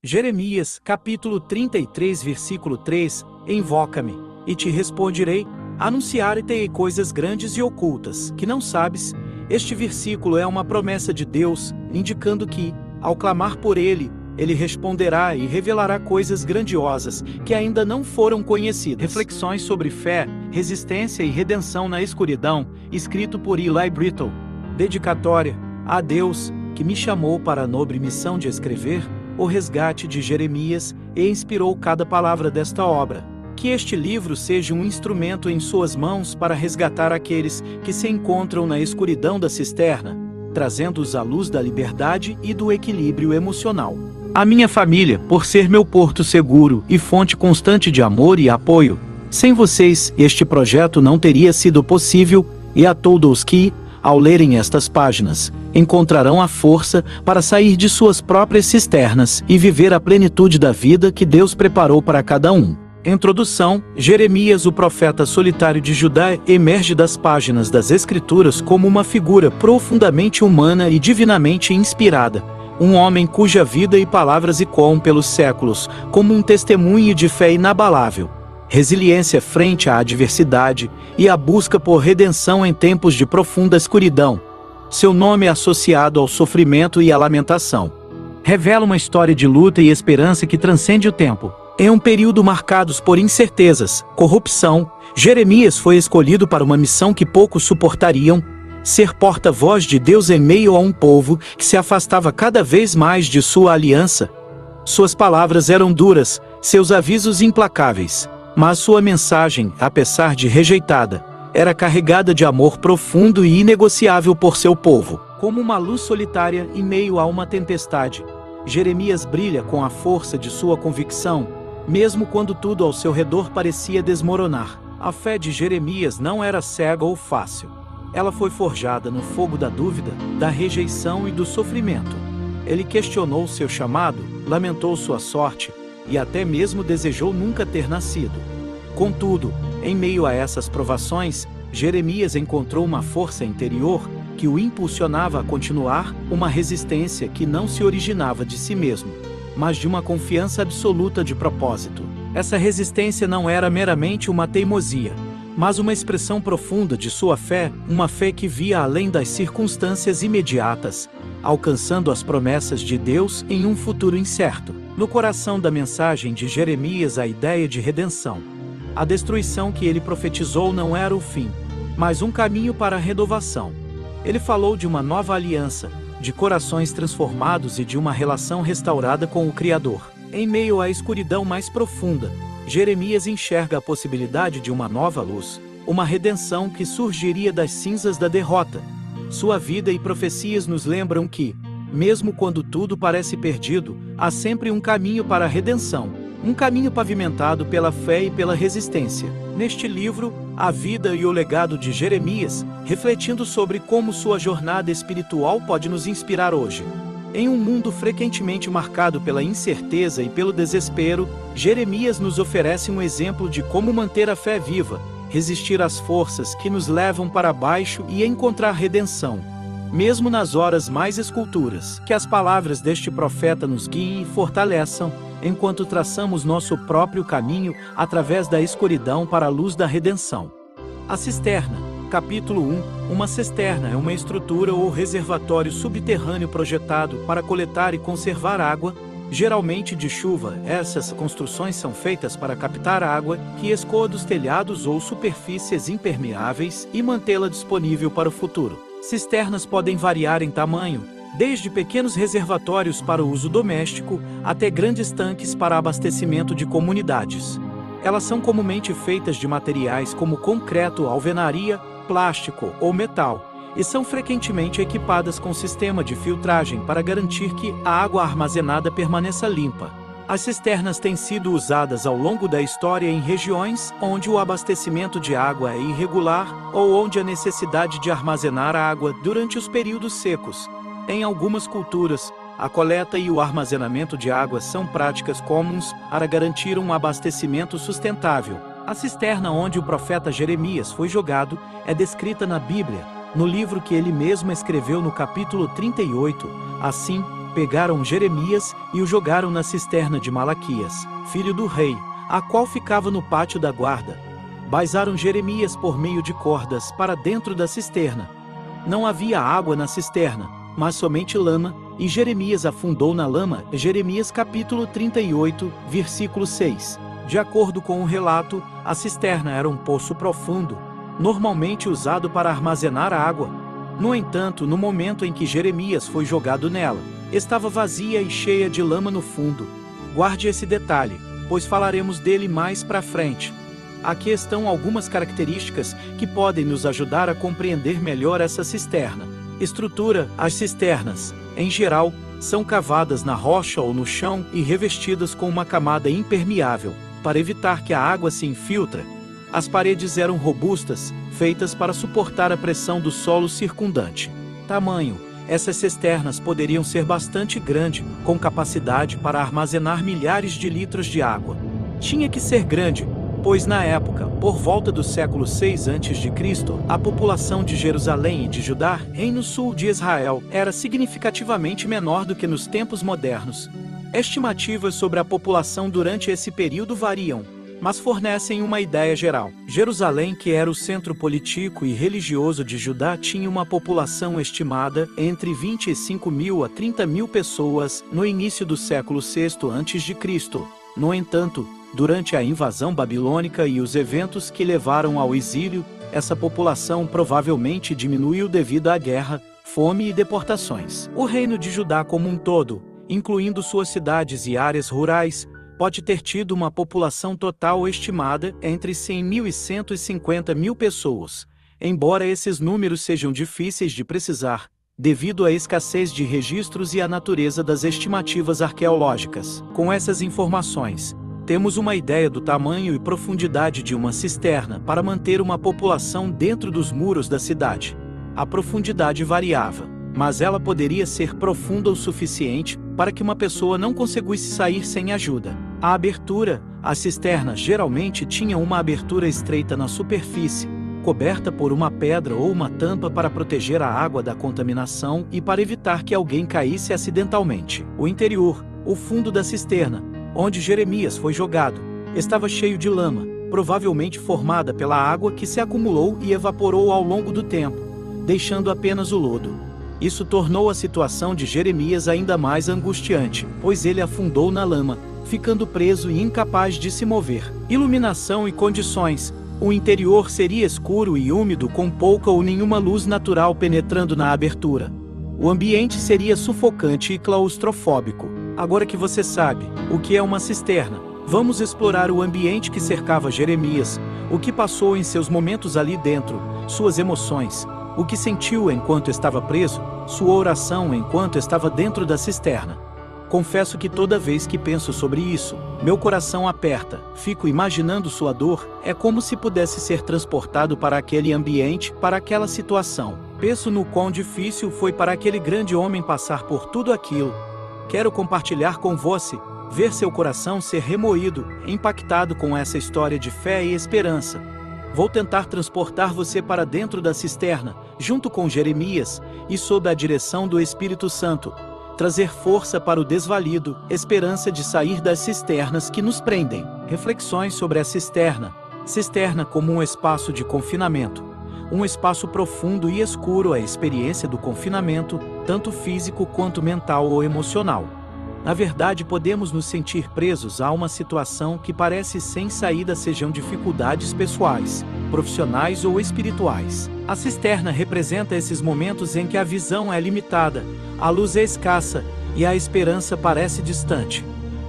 Jeremias, capítulo 33, versículo 3, Invoca-me, e te responderei, anunciar-te-ei coisas grandes e ocultas, que não sabes. Este versículo é uma promessa de Deus, indicando que, ao clamar por Ele, Ele responderá e revelará coisas grandiosas, que ainda não foram conhecidas. Reflexões sobre fé, resistência e redenção na escuridão, escrito por Eli Brittle. Dedicatória, a Deus, que me chamou para a nobre missão de escrever o resgate de Jeremias e inspirou cada palavra desta obra. Que este livro seja um instrumento em suas mãos para resgatar aqueles que se encontram na escuridão da cisterna, trazendo-os à luz da liberdade e do equilíbrio emocional. A minha família, por ser meu porto seguro e fonte constante de amor e apoio. Sem vocês, este projeto não teria sido possível, e a todos que, ao lerem estas páginas, encontrarão a força para sair de suas próprias cisternas e viver a plenitude da vida que Deus preparou para cada um. Introdução: Jeremias, o profeta solitário de Judá, emerge das páginas das Escrituras como uma figura profundamente humana e divinamente inspirada. Um homem cuja vida e palavras ecoam pelos séculos, como um testemunho de fé inabalável, resiliência frente à adversidade e a busca por redenção em tempos de profunda escuridão. Seu nome é associado ao sofrimento e à lamentação. Revela uma história de luta e esperança que transcende o tempo. Em um período marcados por incertezas, corrupção, Jeremias foi escolhido para uma missão que poucos suportariam: ser porta-voz de Deus em meio a um povo que se afastava cada vez mais de sua aliança. Suas palavras eram duras, seus avisos implacáveis, mas sua mensagem, apesar de rejeitada, era carregada de amor profundo e inegociável por seu povo. Como uma luz solitária em meio a uma tempestade, Jeremias brilha com a força de sua convicção, mesmo quando tudo ao seu redor parecia desmoronar. A fé de Jeremias não era cega ou fácil. Ela foi forjada no fogo da dúvida, da rejeição e do sofrimento. Ele questionou seu chamado, lamentou sua sorte e até mesmo desejou nunca ter nascido. Contudo, em meio a essas provações, Jeremias encontrou uma força interior que o impulsionava a continuar, uma resistência que não se originava de si mesmo, mas de uma confiança absoluta de propósito. Essa resistência não era meramente uma teimosia, mas uma expressão profunda de sua fé, uma fé que via além das circunstâncias imediatas, alcançando as promessas de Deus em um futuro incerto. No coração da mensagem de Jeremias, a ideia de redenção. A destruição que ele profetizou não era o fim, mas um caminho para a renovação. Ele falou de uma nova aliança, de corações transformados e de uma relação restaurada com o Criador. Em meio à escuridão mais profunda, Jeremias enxerga a possibilidade de uma nova luz, uma redenção que surgiria das cinzas da derrota. Sua vida e profecias nos lembram que, mesmo quando tudo parece perdido, há sempre um caminho para a redenção, um caminho pavimentado pela fé e pela resistência. Neste livro, a vida e o legado de Jeremias, refletindo sobre como sua jornada espiritual pode nos inspirar hoje. Em um mundo frequentemente marcado pela incerteza e pelo desespero, Jeremias nos oferece um exemplo de como manter a fé viva, resistir às forças que nos levam para baixo e encontrar redenção, mesmo nas horas mais escuras. Que as palavras deste profeta nos guiem e fortaleçam, enquanto traçamos nosso próprio caminho através da escuridão para a luz da redenção. A cisterna. Capítulo 1. Uma cisterna é uma estrutura ou reservatório subterrâneo projetado para coletar e conservar água, geralmente de chuva. Essas construções são feitas para captar água que escoa dos telhados ou superfícies impermeáveis e mantê-la disponível para o futuro. Cisternas podem variar em tamanho, desde pequenos reservatórios para uso doméstico até grandes tanques para abastecimento de comunidades. Elas são comumente feitas de materiais como concreto, alvenaria, plástico ou metal, e são frequentemente equipadas com sistema de filtragem para garantir que a água armazenada permaneça limpa. As cisternas têm sido usadas ao longo da história em regiões onde o abastecimento de água é irregular ou onde a necessidade de armazenar água durante os períodos secos. Em algumas culturas, a coleta e o armazenamento de água são práticas comuns para garantir um abastecimento sustentável. A cisterna onde o profeta Jeremias foi jogado é descrita na Bíblia, no livro que ele mesmo escreveu no capítulo 38. Assim, pegaram Jeremias e o jogaram na cisterna de Malaquias, filho do rei, a qual ficava no pátio da guarda. Baizaram Jeremias por meio de cordas para dentro da cisterna. Não havia água na cisterna, mas somente lama, e Jeremias afundou na lama. Jeremias capítulo 38, versículo 6. De acordo com o relato, a cisterna era um poço profundo, normalmente usado para armazenar água. No entanto, no momento em que Jeremias foi jogado nela, estava vazia e cheia de lama no fundo. Guarde esse detalhe, pois falaremos dele mais para frente. Aqui estão algumas características que podem nos ajudar a compreender melhor essa cisterna. Estrutura: as cisternas, em geral, são cavadas na rocha ou no chão e revestidas com uma camada impermeável, para evitar que a água se infiltre. As paredes eram robustas, feitas para suportar a pressão do solo circundante. Tamanho: essas cisternas poderiam ser bastante grandes, com capacidade para armazenar milhares de litros de água. Tinha que ser grande, pois na época, por volta do século 6 a.C., a população de Jerusalém e de Judá, reino sul de Israel, era significativamente menor do que nos tempos modernos. Estimativas sobre a população durante esse período variam, mas fornecem uma ideia geral. Jerusalém, que era o centro político e religioso de Judá, tinha uma população estimada entre 25 mil a 30 mil pessoas no início do século VI a.C. No entanto, durante a invasão babilônica e os eventos que levaram ao exílio, essa população provavelmente diminuiu devido à guerra, fome e deportações. O reino de Judá como um todo, incluindo suas cidades e áreas rurais, pode ter tido uma população total estimada entre 100 mil e 150 mil pessoas, embora esses números sejam difíceis de precisar, devido à escassez de registros e à natureza das estimativas arqueológicas. Com essas informações, temos uma ideia do tamanho e profundidade de uma cisterna para manter uma população dentro dos muros da cidade. A profundidade variava, mas ela poderia ser profunda o suficiente para que uma pessoa não conseguisse sair sem ajuda. A abertura: a cisterna geralmente tinha uma abertura estreita na superfície, coberta por uma pedra ou uma tampa para proteger a água da contaminação e para evitar que alguém caísse acidentalmente. O interior, o fundo da cisterna, onde Jeremias foi jogado, estava cheio de lama, provavelmente formada pela água que se acumulou e evaporou ao longo do tempo, deixando apenas o lodo. Isso tornou a situação de Jeremias ainda mais angustiante, pois ele afundou na lama, ficando preso e incapaz de se mover. Iluminação e condições: o interior seria escuro e úmido, com pouca ou nenhuma luz natural penetrando na abertura. O ambiente seria sufocante e claustrofóbico. Agora que você sabe o que é uma cisterna, vamos explorar o ambiente que cercava Jeremias, o que passou em seus momentos ali dentro, suas emoções, o que sentiu enquanto estava preso, sua oração enquanto estava dentro da cisterna. Confesso que toda vez que penso sobre isso, meu coração aperta, fico imaginando sua dor, é como se pudesse ser transportado para aquele ambiente, para aquela situação. Penso no quão difícil foi para aquele grande homem passar por tudo aquilo. Quero compartilhar com você, ver seu coração ser remoído, impactado com essa história de fé e esperança. Vou tentar transportar você para dentro da cisterna, junto com Jeremias, e sob a direção do Espírito Santo, trazer força para o desvalido, esperança de sair das cisternas que nos prendem. Reflexões sobre a cisterna. Cisterna como um espaço de confinamento. Um espaço profundo e escuro, a experiência do confinamento, tanto físico quanto mental ou emocional. Na verdade, podemos nos sentir presos a uma situação que parece sem saída, sejam dificuldades pessoais, profissionais ou espirituais. A cisterna representa esses momentos em que a visão é limitada, a luz é escassa e a esperança parece distante.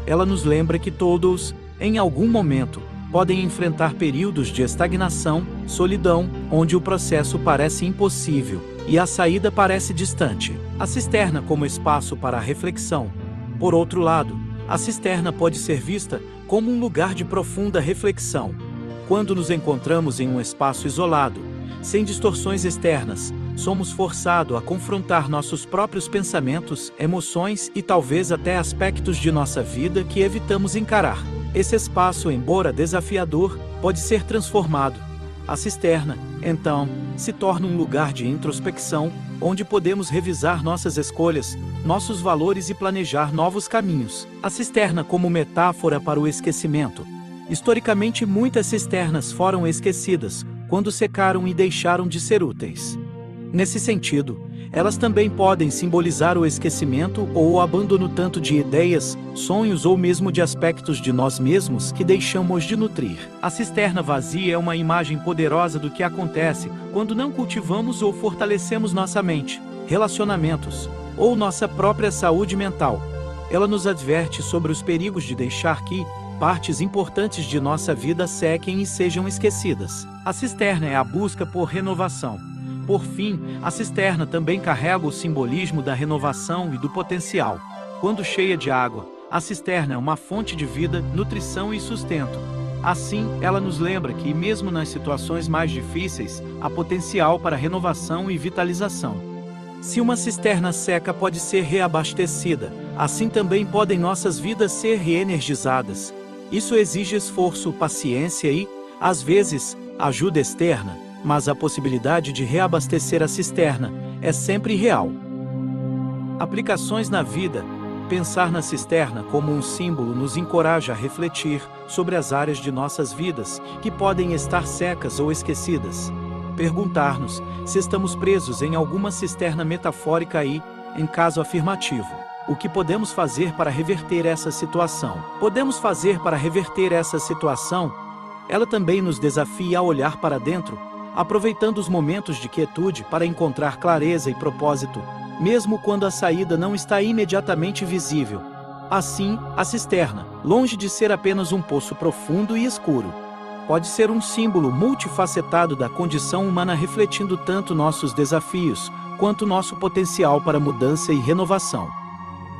Ela nos lembra que todos, em algum momento, podem enfrentar períodos de estagnação, solidão, onde o processo parece impossível e a saída parece distante. A cisterna como espaço para a reflexão. Por outro lado, a cisterna pode ser vista como um lugar de profunda reflexão. Quando nos encontramos em um espaço isolado, sem distorções externas, somos forçados a confrontar nossos próprios pensamentos, emoções e talvez até aspectos de nossa vida que evitamos encarar. Esse espaço, embora desafiador, pode ser transformado. A cisterna, então, se torna um lugar de introspecção, onde podemos revisar nossas escolhas, nossos valores e planejar novos caminhos. A cisterna como metáfora para o esquecimento. Historicamente, muitas cisternas foram esquecidas, quando secaram e deixaram de ser úteis. Nesse sentido, elas também podem simbolizar o esquecimento ou o abandono tanto de ideias, sonhos ou mesmo de aspectos de nós mesmos que deixamos de nutrir. A cisterna vazia é uma imagem poderosa do que acontece quando não cultivamos ou fortalecemos nossa mente, relacionamentos ou nossa própria saúde mental. Ela nos adverte sobre os perigos de deixar que partes importantes de nossa vida sequem e sejam esquecidas. A cisterna é a busca por renovação. Por fim, a cisterna também carrega o simbolismo da renovação e do potencial. Quando cheia de água, a cisterna é uma fonte de vida, nutrição e sustento. Assim, ela nos lembra que, mesmo nas situações mais difíceis, há potencial para renovação e vitalização. Se uma cisterna seca pode ser reabastecida, assim também podem nossas vidas ser reenergizadas. Isso exige esforço, paciência e, às vezes, ajuda externa. Mas a possibilidade de reabastecer a cisterna é sempre real. Aplicações na vida. Pensar na cisterna como um símbolo nos encoraja a refletir sobre as áreas de nossas vidas que podem estar secas ou esquecidas. Perguntar-nos se estamos presos em alguma cisterna metafórica e, em caso afirmativo, o que podemos fazer para reverter essa situação? Podemos fazer para reverter essa situação? Ela também nos desafia a olhar para dentro, aproveitando os momentos de quietude para encontrar clareza e propósito, mesmo quando a saída não está imediatamente visível. Assim, a cisterna, longe de ser apenas um poço profundo e escuro, pode ser um símbolo multifacetado da condição humana, refletindo tanto nossos desafios, quanto nosso potencial para mudança e renovação.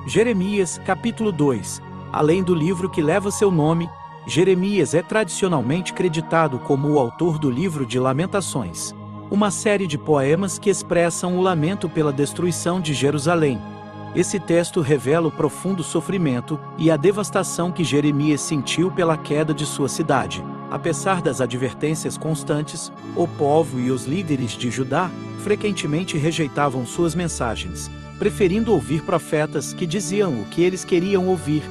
Jeremias, capítulo 2. Além do livro que leva seu nome, Jeremias é tradicionalmente creditado como o autor do livro de Lamentações, uma série de poemas que expressam o lamento pela destruição de Jerusalém. Esse texto revela o profundo sofrimento e a devastação que Jeremias sentiu pela queda de sua cidade. Apesar das advertências constantes, o povo e os líderes de Judá frequentemente rejeitavam suas mensagens, preferindo ouvir profetas que diziam o que eles queriam ouvir.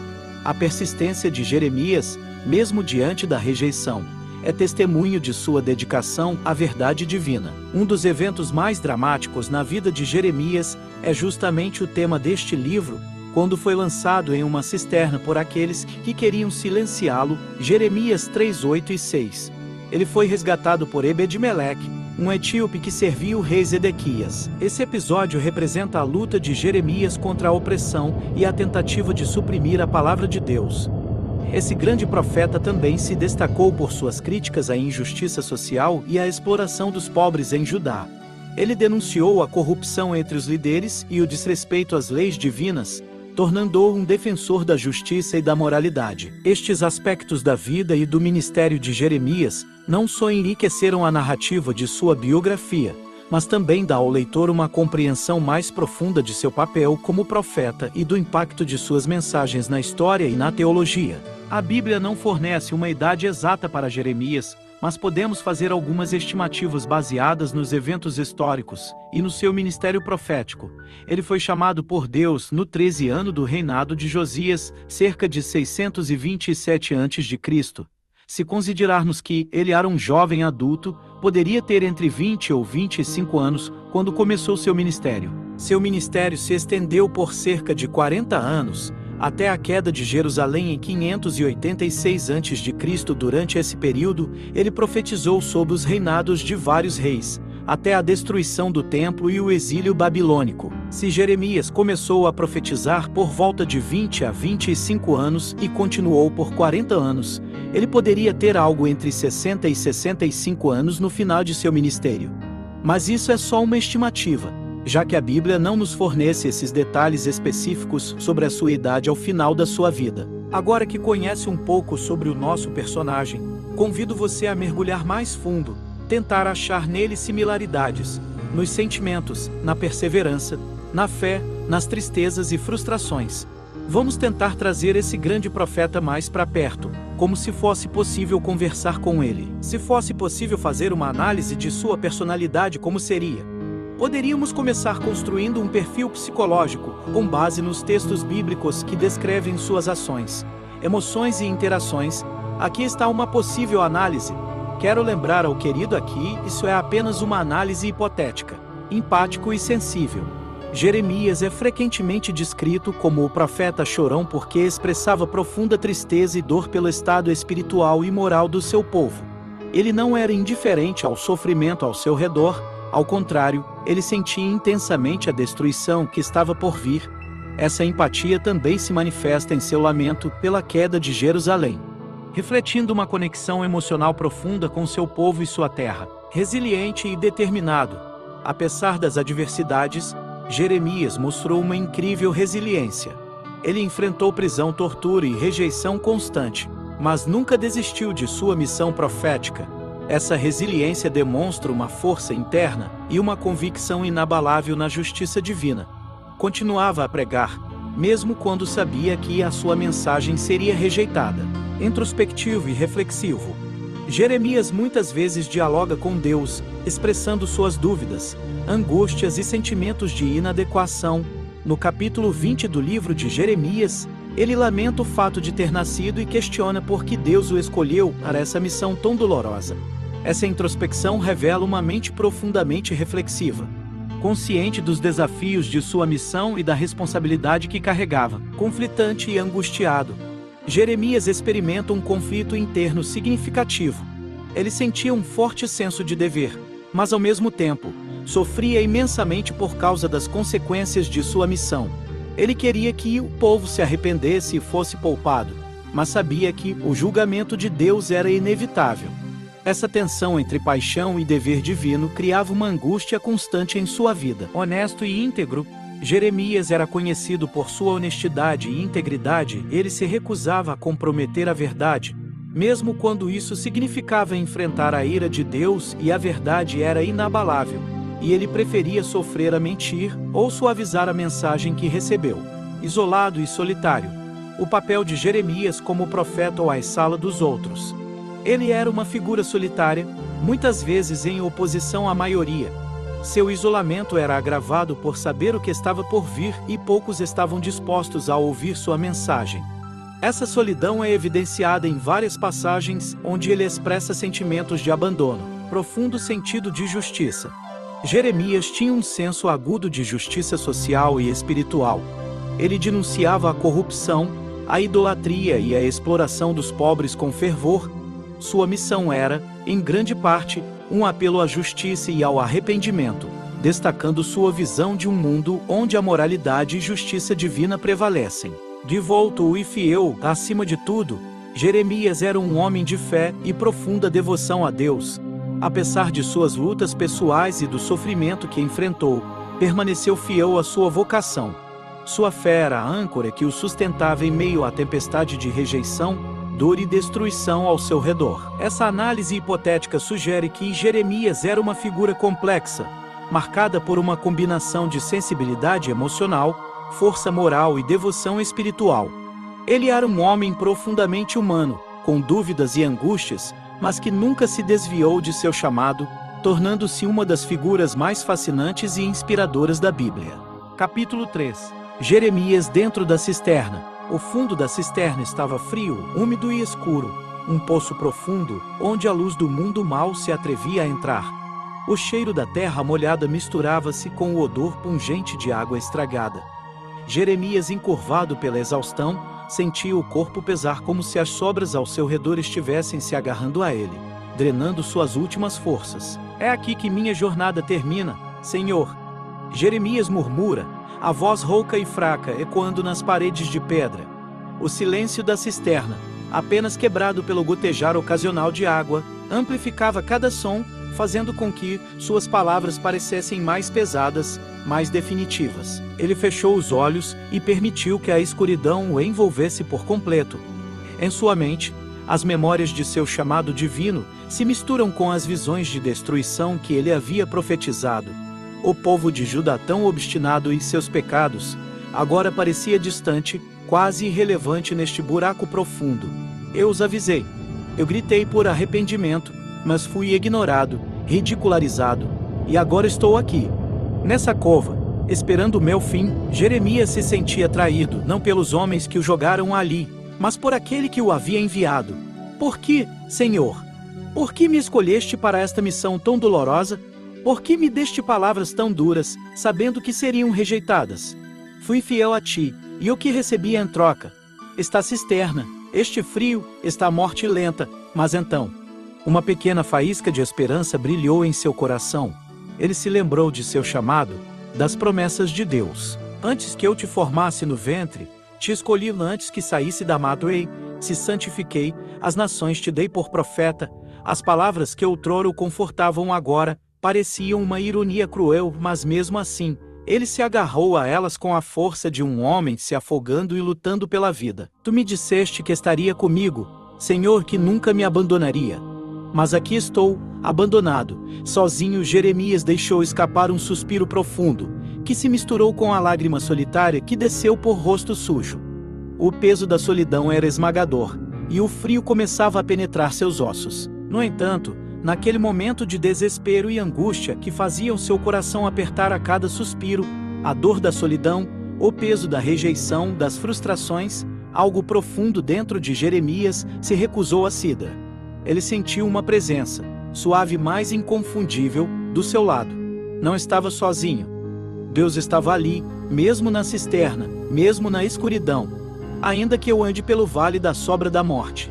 A persistência de Jeremias, mesmo diante da rejeição, é testemunho de sua dedicação à verdade divina. Um dos eventos mais dramáticos na vida de Jeremias é justamente o tema deste livro, quando foi lançado em uma cisterna por aqueles que queriam silenciá-lo. Jeremias 3, 8 e 6. Ele foi resgatado por Ebed-Meleque, um etíope que servia o rei Zedequias. Esse episódio representa a luta de Jeremias contra a opressão e a tentativa de suprimir a palavra de Deus. Esse grande profeta também se destacou por suas críticas à injustiça social e à exploração dos pobres em Judá. Ele denunciou a corrupção entre os líderes e o desrespeito às leis divinas, tornando-o um defensor da justiça e da moralidade. Estes aspectos da vida e do ministério de Jeremias não só enriqueceram a narrativa de sua biografia, mas também dá ao leitor uma compreensão mais profunda de seu papel como profeta e do impacto de suas mensagens na história e na teologia. A Bíblia não fornece uma idade exata para Jeremias, mas podemos fazer algumas estimativas baseadas nos eventos históricos e no seu ministério profético. Ele foi chamado por Deus no 13º ano do reinado de Josias, cerca de 627 a.C. Se considerarmos que ele era um jovem adulto, poderia ter entre 20 ou 25 anos quando começou seu ministério. Seu ministério se estendeu por cerca de 40 anos, até a queda de Jerusalém em 586 a.C. Durante esse período, ele profetizou sobre os reinados de vários reis, até a destruição do templo e o exílio babilônico. Se Jeremias começou a profetizar por volta de 20 a 25 anos e continuou por 40 anos, ele poderia ter algo entre 60 e 65 anos no final de seu ministério. Mas isso é só uma estimativa, já que a Bíblia não nos fornece esses detalhes específicos sobre a sua idade ao final da sua vida. Agora que conhece um pouco sobre o nosso personagem, convido você a mergulhar mais fundo, tentar achar nele similaridades, nos sentimentos, na perseverança, na fé, nas tristezas e frustrações. Vamos tentar trazer esse grande profeta mais para perto, como se fosse possível conversar com ele. Se fosse possível fazer uma análise de sua personalidade, como seria? Poderíamos começar construindo um perfil psicológico, com base nos textos bíblicos que descrevem suas ações, emoções e interações. Aqui está uma possível análise. Quero lembrar ao querido aqui, isso é apenas uma análise hipotética. Empático e sensível. Jeremias é frequentemente descrito como o profeta chorão porque expressava profunda tristeza e dor pelo estado espiritual e moral do seu povo. Ele não era indiferente ao sofrimento ao seu redor, ao contrário, ele sentia intensamente a destruição que estava por vir. Essa empatia também se manifesta em seu lamento pela queda de Jerusalém, refletindo uma conexão emocional profunda com seu povo e sua terra. Resiliente e determinado. Apesar das adversidades, Jeremias mostrou uma incrível resiliência. Ele enfrentou prisão, tortura e rejeição constante, mas nunca desistiu de sua missão profética. Essa resiliência demonstra uma força interna e uma convicção inabalável na justiça divina. Continuava a pregar, mesmo quando sabia que a sua mensagem seria rejeitada. Introspectivo e reflexivo. Jeremias muitas vezes dialoga com Deus, expressando suas dúvidas, angústias e sentimentos de inadequação. No capítulo 20 do livro de Jeremias, ele lamenta o fato de ter nascido e questiona por que Deus o escolheu para essa missão tão dolorosa. Essa introspecção revela uma mente profundamente reflexiva, consciente dos desafios de sua missão e da responsabilidade que carregava, conflitante e angustiado. Jeremias experimenta um conflito interno significativo. Ele sentia um forte senso de dever, mas ao mesmo tempo, sofria imensamente por causa das consequências de sua missão. Ele queria que o povo se arrependesse e fosse poupado, mas sabia que o julgamento de Deus era inevitável. Essa tensão entre paixão e dever divino criava uma angústia constante em sua vida. Honesto e íntegro, Jeremias era conhecido por sua honestidade e integridade. Ele se recusava a comprometer a verdade, mesmo quando isso significava enfrentar a ira de Deus e a verdade era inabalável, e ele preferia sofrer a mentir ou suavizar a mensagem que recebeu. Isolado e solitário. O papel de Jeremias como profeta ou à sala dos outros. Ele era uma figura solitária, muitas vezes em oposição à maioria. Seu isolamento era agravado por saber o que estava por vir e poucos estavam dispostos a ouvir sua mensagem. Essa solidão é evidenciada em várias passagens onde ele expressa sentimentos de abandono, profundo sentido de justiça. Jeremias tinha um senso agudo de justiça social e espiritual. Ele denunciava a corrupção, a idolatria e a exploração dos pobres com fervor. Sua missão era, em grande parte, um apelo à justiça e ao arrependimento, destacando sua visão de um mundo onde a moralidade e justiça divina prevalecem. Devoto e fiel, acima de tudo, Jeremias era um homem de fé e profunda devoção a Deus. Apesar de suas lutas pessoais e do sofrimento que enfrentou, permaneceu fiel à sua vocação. Sua fé era a âncora que o sustentava em meio à tempestade de rejeição, dor e destruição ao seu redor. Essa análise hipotética sugere que Jeremias era uma figura complexa, marcada por uma combinação de sensibilidade emocional, força moral e devoção espiritual. Ele era um homem profundamente humano, com dúvidas e angústias, mas que nunca se desviou de seu chamado, tornando-se uma das figuras mais fascinantes e inspiradoras da Bíblia. Capítulo 3. Jeremias dentro da cisterna. O fundo da cisterna estava frio, úmido e escuro, um poço profundo, onde a luz do mundo mal se atrevia a entrar. O cheiro da terra molhada misturava-se com o odor pungente de água estragada. Jeremias, encurvado pela exaustão, sentia o corpo pesar como se as sobras ao seu redor estivessem se agarrando a ele, drenando suas últimas forças. É aqui que minha jornada termina, Senhor. Jeremias murmura, a voz rouca e fraca ecoando nas paredes de pedra. O silêncio da cisterna, apenas quebrado pelo gotejar ocasional de água, amplificava cada som, fazendo com que suas palavras parecessem mais pesadas, mais definitivas. Ele fechou os olhos e permitiu que a escuridão o envolvesse por completo. Em sua mente, as memórias de seu chamado divino se misturam com as visões de destruição que ele havia profetizado. O povo de Judá, tão obstinado em seus pecados, agora parecia distante, quase irrelevante neste buraco profundo. Eu os avisei. Eu gritei por arrependimento, mas fui ignorado, ridicularizado, e agora estou aqui. Nessa cova, esperando o meu fim, Jeremias se sentia traído, não pelos homens que o jogaram ali, mas por aquele que o havia enviado. Por que, Senhor? Por que me escolheste para esta missão tão dolorosa? Por que me deste palavras tão duras, sabendo que seriam rejeitadas? Fui fiel a ti, e o que recebi em troca? Esta cisterna, este frio, esta morte lenta. Mas então, uma pequena faísca de esperança brilhou em seu coração. Ele se lembrou de seu chamado, das promessas de Deus. Antes que eu te formasse no ventre, te escolhi antes que saísse da madre, te santifiquei, as nações te dei por profeta. As palavras que outrora o confortavam agora pareciam uma ironia cruel, mas mesmo assim, ele se agarrou a elas com a força de um homem se afogando e lutando pela vida. Tu me disseste que estaria comigo, Senhor, que nunca me abandonaria. Mas aqui estou, abandonado, sozinho. Jeremias deixou escapar um suspiro profundo, que se misturou com a lágrima solitária que desceu por rosto sujo. O peso da solidão era esmagador, e o frio começava a penetrar seus ossos. No entanto, naquele momento de desespero e angústia que faziam seu coração apertar a cada suspiro, a dor da solidão, o peso da rejeição, das frustrações, algo profundo dentro de Jeremias se recusou a ceder. Ele sentiu uma presença, suave, mas inconfundível, do seu lado. Não estava sozinho. Deus estava ali, mesmo na cisterna, mesmo na escuridão. Ainda que eu ande pelo vale da sombra da morte,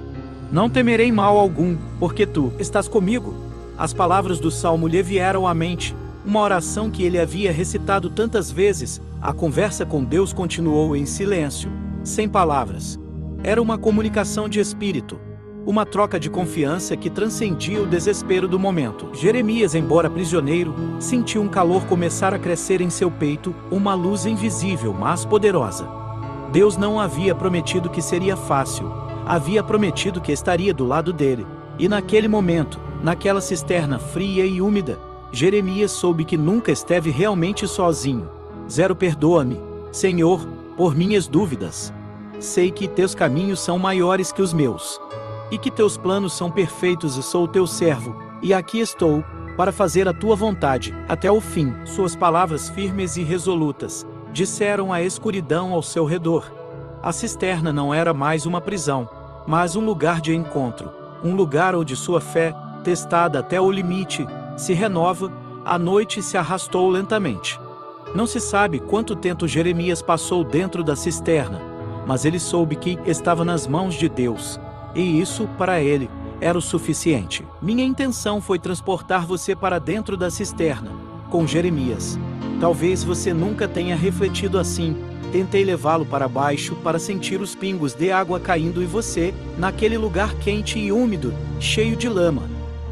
não temerei mal algum, porque tu estás comigo. As palavras do salmo lhe vieram à mente, uma oração que ele havia recitado tantas vezes. A conversa com Deus continuou em silêncio, sem palavras. Era uma comunicação de espírito, uma troca de confiança que transcendia o desespero do momento. Jeremias, embora prisioneiro, sentiu um calor começar a crescer em seu peito, uma luz invisível, mas poderosa. Deus não havia prometido que seria fácil, havia prometido que estaria do lado dele. E naquele momento, naquela cisterna fria e úmida, Jeremias soube que nunca esteve realmente sozinho. Perdoa-me, Senhor, por minhas dúvidas. Sei que teus caminhos são maiores que os meus, e que teus planos são perfeitos, e sou teu servo, e aqui estou, para fazer a tua vontade, até o fim. Suas palavras firmes e resolutas disseram à escuridão ao seu redor. A cisterna não era mais uma prisão, mas um lugar de encontro, um lugar onde sua fé, testada até o limite, se renova. A noite se arrastou lentamente. Não se sabe quanto tempo Jeremias passou dentro da cisterna, mas ele soube que estava nas mãos de Deus, e isso, para ele, era o suficiente. Minha intenção foi transportar você para dentro da cisterna, com Jeremias. Talvez você nunca tenha refletido assim. Tentei levá-lo para baixo para sentir os pingos de água caindo em você, naquele lugar quente e úmido, cheio de lama.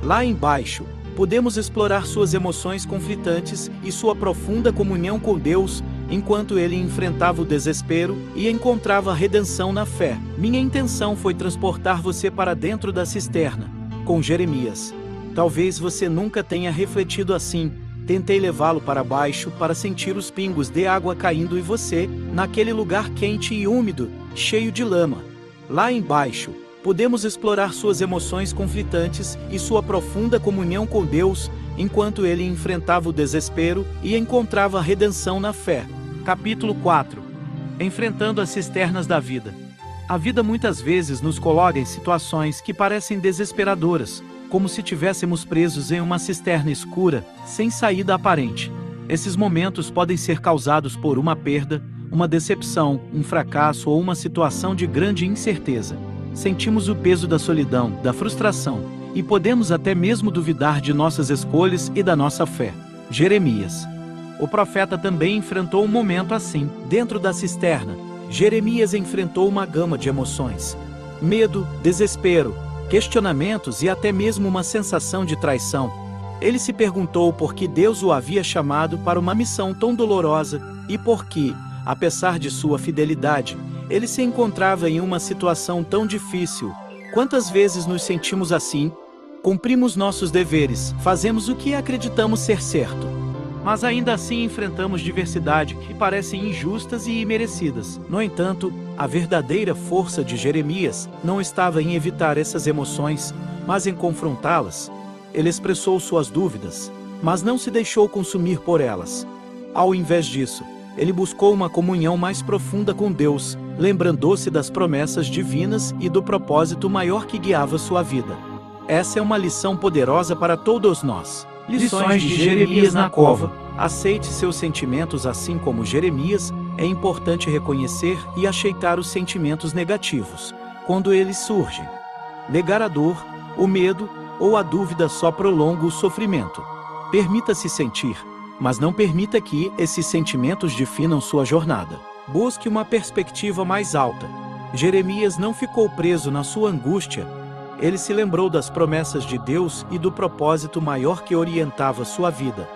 Lá embaixo, podemos explorar suas emoções conflitantes e sua profunda comunhão com Deus, enquanto ele enfrentava o desespero e encontrava redenção na fé. Minha intenção foi transportar você para dentro da cisterna, com Jeremias. Talvez você nunca tenha refletido assim. Tentei levá-lo para baixo para sentir os pingos de água caindo em você, naquele lugar quente e úmido, cheio de lama. Lá embaixo, podemos explorar suas emoções conflitantes e sua profunda comunhão com Deus, enquanto ele enfrentava o desespero e encontrava redenção na fé. Capítulo 4. Enfrentando as cisternas da vida. A vida muitas vezes nos coloca em situações que parecem desesperadoras, como se estivéssemos presos em uma cisterna escura, sem saída aparente. Esses momentos podem ser causados por uma perda, uma decepção, um fracasso ou uma situação de grande incerteza. Sentimos o peso da solidão, da frustração, e podemos até mesmo duvidar de nossas escolhas e da nossa fé. Jeremias. O profeta também enfrentou um momento assim. Dentro da cisterna, Jeremias enfrentou uma gama de emoções: medo, desespero, questionamentos e até mesmo uma sensação de traição. Ele se perguntou por que Deus o havia chamado para uma missão tão dolorosa e por que, apesar de sua fidelidade, ele se encontrava em uma situação tão difícil. Quantas vezes nos sentimos assim? Cumprimos nossos deveres, fazemos o que acreditamos ser certo, mas ainda assim enfrentamos diversidade que parecem injustas e imerecidas. No entanto, a verdadeira força de Jeremias não estava em evitar essas emoções, mas em confrontá-las. Ele expressou suas dúvidas, mas não se deixou consumir por elas. Ao invés disso, ele buscou uma comunhão mais profunda com Deus, lembrando-se das promessas divinas e do propósito maior que guiava sua vida. Essa é uma lição poderosa para todos nós. Lições de Jeremias na cova. Aceite seus sentimentos assim como Jeremias. É importante reconhecer e aceitar os sentimentos negativos, quando eles surgem. Negar a dor, o medo ou a dúvida só prolonga o sofrimento. Permita-se sentir, mas não permita que esses sentimentos definam sua jornada. Busque uma perspectiva mais alta. Jeremias não ficou preso na sua angústia. Ele se lembrou das promessas de Deus e do propósito maior que orientava sua vida.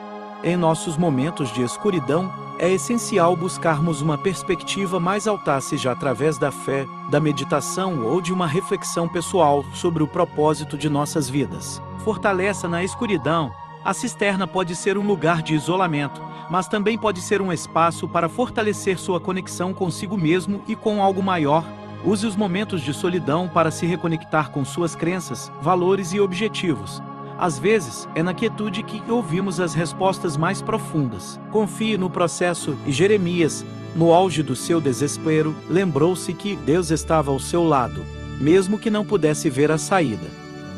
Em nossos momentos de escuridão, é essencial buscarmos uma perspectiva mais alta, seja através da fé, da meditação ou de uma reflexão pessoal sobre o propósito de nossas vidas. Fortaleça na escuridão. A cisterna pode ser um lugar de isolamento, mas também pode ser um espaço para fortalecer sua conexão consigo mesmo e com algo maior. Use os momentos de solidão para se reconectar com suas crenças, valores e objetivos. Às vezes, é na quietude que ouvimos as respostas mais profundas. Confie no processo e Jeremias, no auge do seu desespero, lembrou-se que Deus estava ao seu lado, mesmo que não pudesse ver a saída.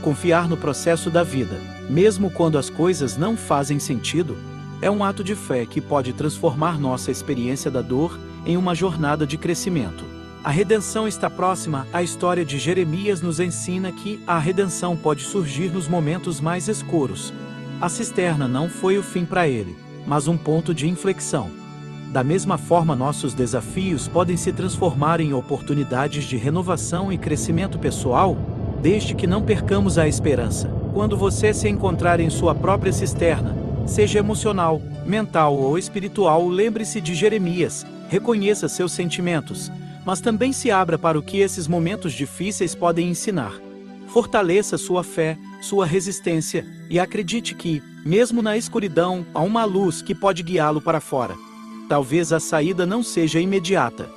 Confiar no processo da vida, mesmo quando as coisas não fazem sentido, é um ato de fé que pode transformar nossa experiência da dor em uma jornada de crescimento. A redenção está próxima. A história de Jeremias nos ensina que a redenção pode surgir nos momentos mais escuros. A cisterna não foi o fim para ele, mas um ponto de inflexão. Da mesma forma, nossos desafios podem se transformar em oportunidades de renovação e crescimento pessoal, desde que não percamos a esperança. Quando você se encontrar em sua própria cisterna, seja emocional, mental ou espiritual, lembre-se de Jeremias, reconheça seus sentimentos, mas também se abra para o que esses momentos difíceis podem ensinar. Fortaleça sua fé, sua resistência, e acredite que, mesmo na escuridão, há uma luz que pode guiá-lo para fora. Talvez a saída não seja imediata,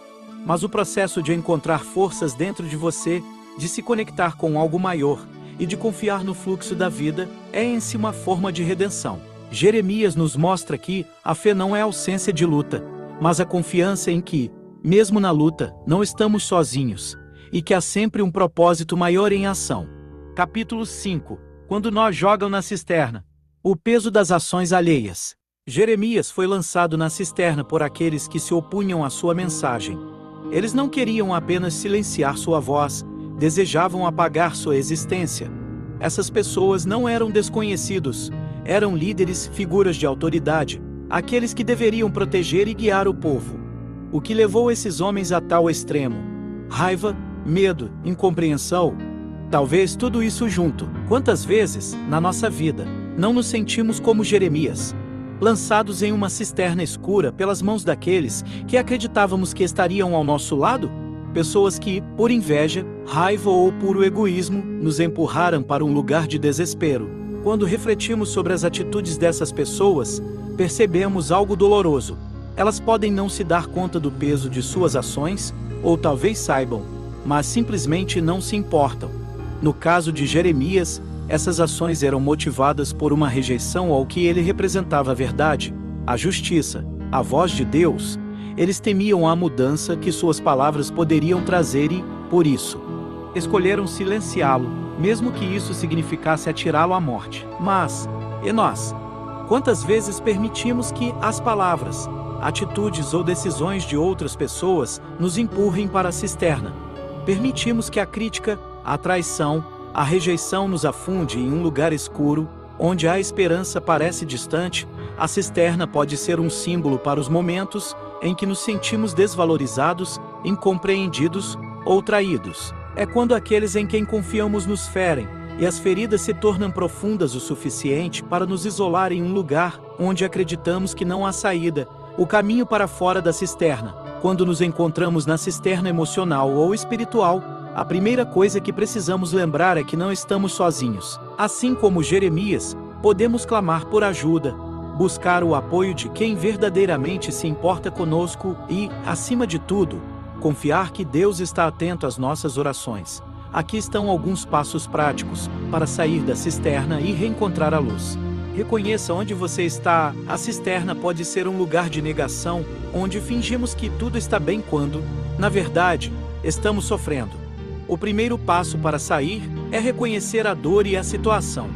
mas o processo de encontrar forças dentro de você, de se conectar com algo maior e de confiar no fluxo da vida, é em si uma forma de redenção. Jeremias nos mostra que a fé não é ausência de luta, mas a confiança em que, mesmo na luta, não estamos sozinhos, e que há sempre um propósito maior em ação. Capítulo 5. Quando nós jogam na cisterna. O peso das ações alheias. Jeremias foi lançado na cisterna por aqueles que se opunham à sua mensagem. Eles não queriam apenas silenciar sua voz, desejavam apagar sua existência. Essas pessoas não eram desconhecidos, eram líderes, figuras de autoridade, aqueles que deveriam proteger e guiar o povo. O que levou esses homens a tal extremo? Raiva, medo, incompreensão? Talvez tudo isso junto. Quantas vezes, na nossa vida, não nos sentimos como Jeremias, lançados em uma cisterna escura pelas mãos daqueles que acreditávamos que estariam ao nosso lado? Pessoas que, por inveja, raiva ou puro egoísmo, nos empurraram para um lugar de desespero. Quando refletimos sobre as atitudes dessas pessoas, percebemos algo doloroso. Elas podem não se dar conta do peso de suas ações, ou talvez saibam, mas simplesmente não se importam. No caso de Jeremias, essas ações eram motivadas por uma rejeição ao que ele representava: a verdade, a justiça, a voz de Deus. Eles temiam a mudança que suas palavras poderiam trazer e, por isso, escolheram silenciá-lo, mesmo que isso significasse atirá-lo à morte. Mas, e nós? Quantas vezes permitimos que as palavras, atitudes ou decisões de outras pessoas nos empurrem para a cisterna? Permitimos que a crítica, a traição, a rejeição nos afunde em um lugar escuro, onde a esperança parece distante. A cisterna pode ser um símbolo para os momentos em que nos sentimos desvalorizados, incompreendidos ou traídos. É quando aqueles em quem confiamos nos ferem, e as feridas se tornam profundas o suficiente para nos isolar em um lugar onde acreditamos que não há saída, o caminho para fora da cisterna. Quando nos encontramos na cisterna emocional ou espiritual, a primeira coisa que precisamos lembrar é que não estamos sozinhos. Assim como Jeremias, podemos clamar por ajuda, buscar o apoio de quem verdadeiramente se importa conosco e, acima de tudo, confiar que Deus está atento às nossas orações. Aqui estão alguns passos práticos para sair da cisterna e reencontrar a luz. Reconheça onde você está. A cisterna pode ser um lugar de negação, onde fingimos que tudo está bem quando, na verdade, estamos sofrendo. O primeiro passo para sair é reconhecer a dor e a situação.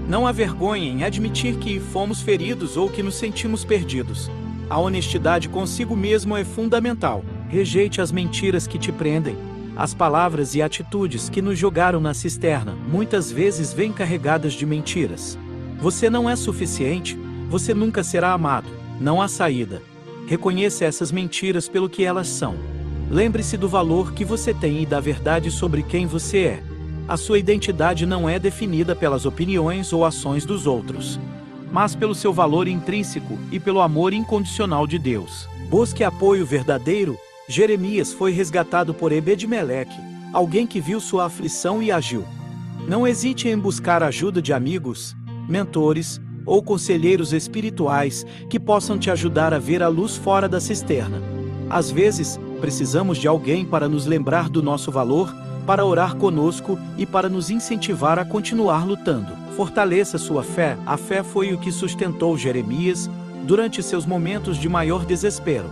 Não há vergonha em admitir que fomos feridos ou que nos sentimos perdidos. A honestidade consigo mesmo é fundamental. Rejeite as mentiras que te prendem. As palavras e atitudes que nos jogaram na cisterna muitas vezes vêm carregadas de mentiras. Você não é suficiente, você nunca será amado, não há saída. Reconheça essas mentiras pelo que elas são. Lembre-se do valor que você tem e da verdade sobre quem você é. A sua identidade não é definida pelas opiniões ou ações dos outros, mas pelo seu valor intrínseco e pelo amor incondicional de Deus. Busque apoio verdadeiro. Jeremias foi resgatado por Ebed-Meleque, alguém que viu sua aflição e agiu. Não hesite em buscar a ajuda de amigos, mentores ou conselheiros espirituais que possam te ajudar a ver a luz fora da cisterna. Às vezes, precisamos de alguém para nos lembrar do nosso valor, para orar conosco e para nos incentivar a continuar lutando. Fortaleça sua fé. A fé foi o que sustentou Jeremias durante seus momentos de maior desespero.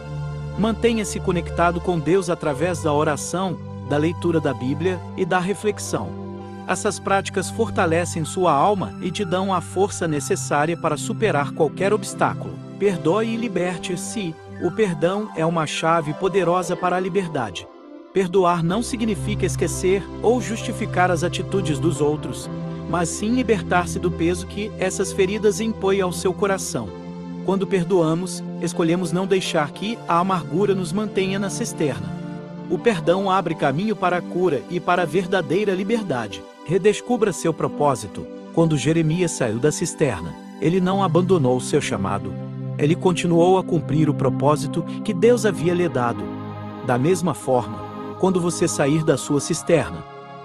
Mantenha-se conectado com Deus através da oração, da leitura da Bíblia e da reflexão. Essas práticas fortalecem sua alma e te dão a força necessária para superar qualquer obstáculo. Perdoe e liberte-se. O perdão é uma chave poderosa para a liberdade. Perdoar não significa esquecer ou justificar as atitudes dos outros, mas sim libertar-se do peso que essas feridas impõem ao seu coração. Quando perdoamos, escolhemos não deixar que a amargura nos mantenha na cisterna. O perdão abre caminho para a cura e para a verdadeira liberdade. Redescubra seu propósito. Quando Jeremias saiu da cisterna, ele não abandonou seu chamado. Ele continuou a cumprir o propósito que Deus havia lhe dado. Da mesma forma, quando você sair da sua cisterna,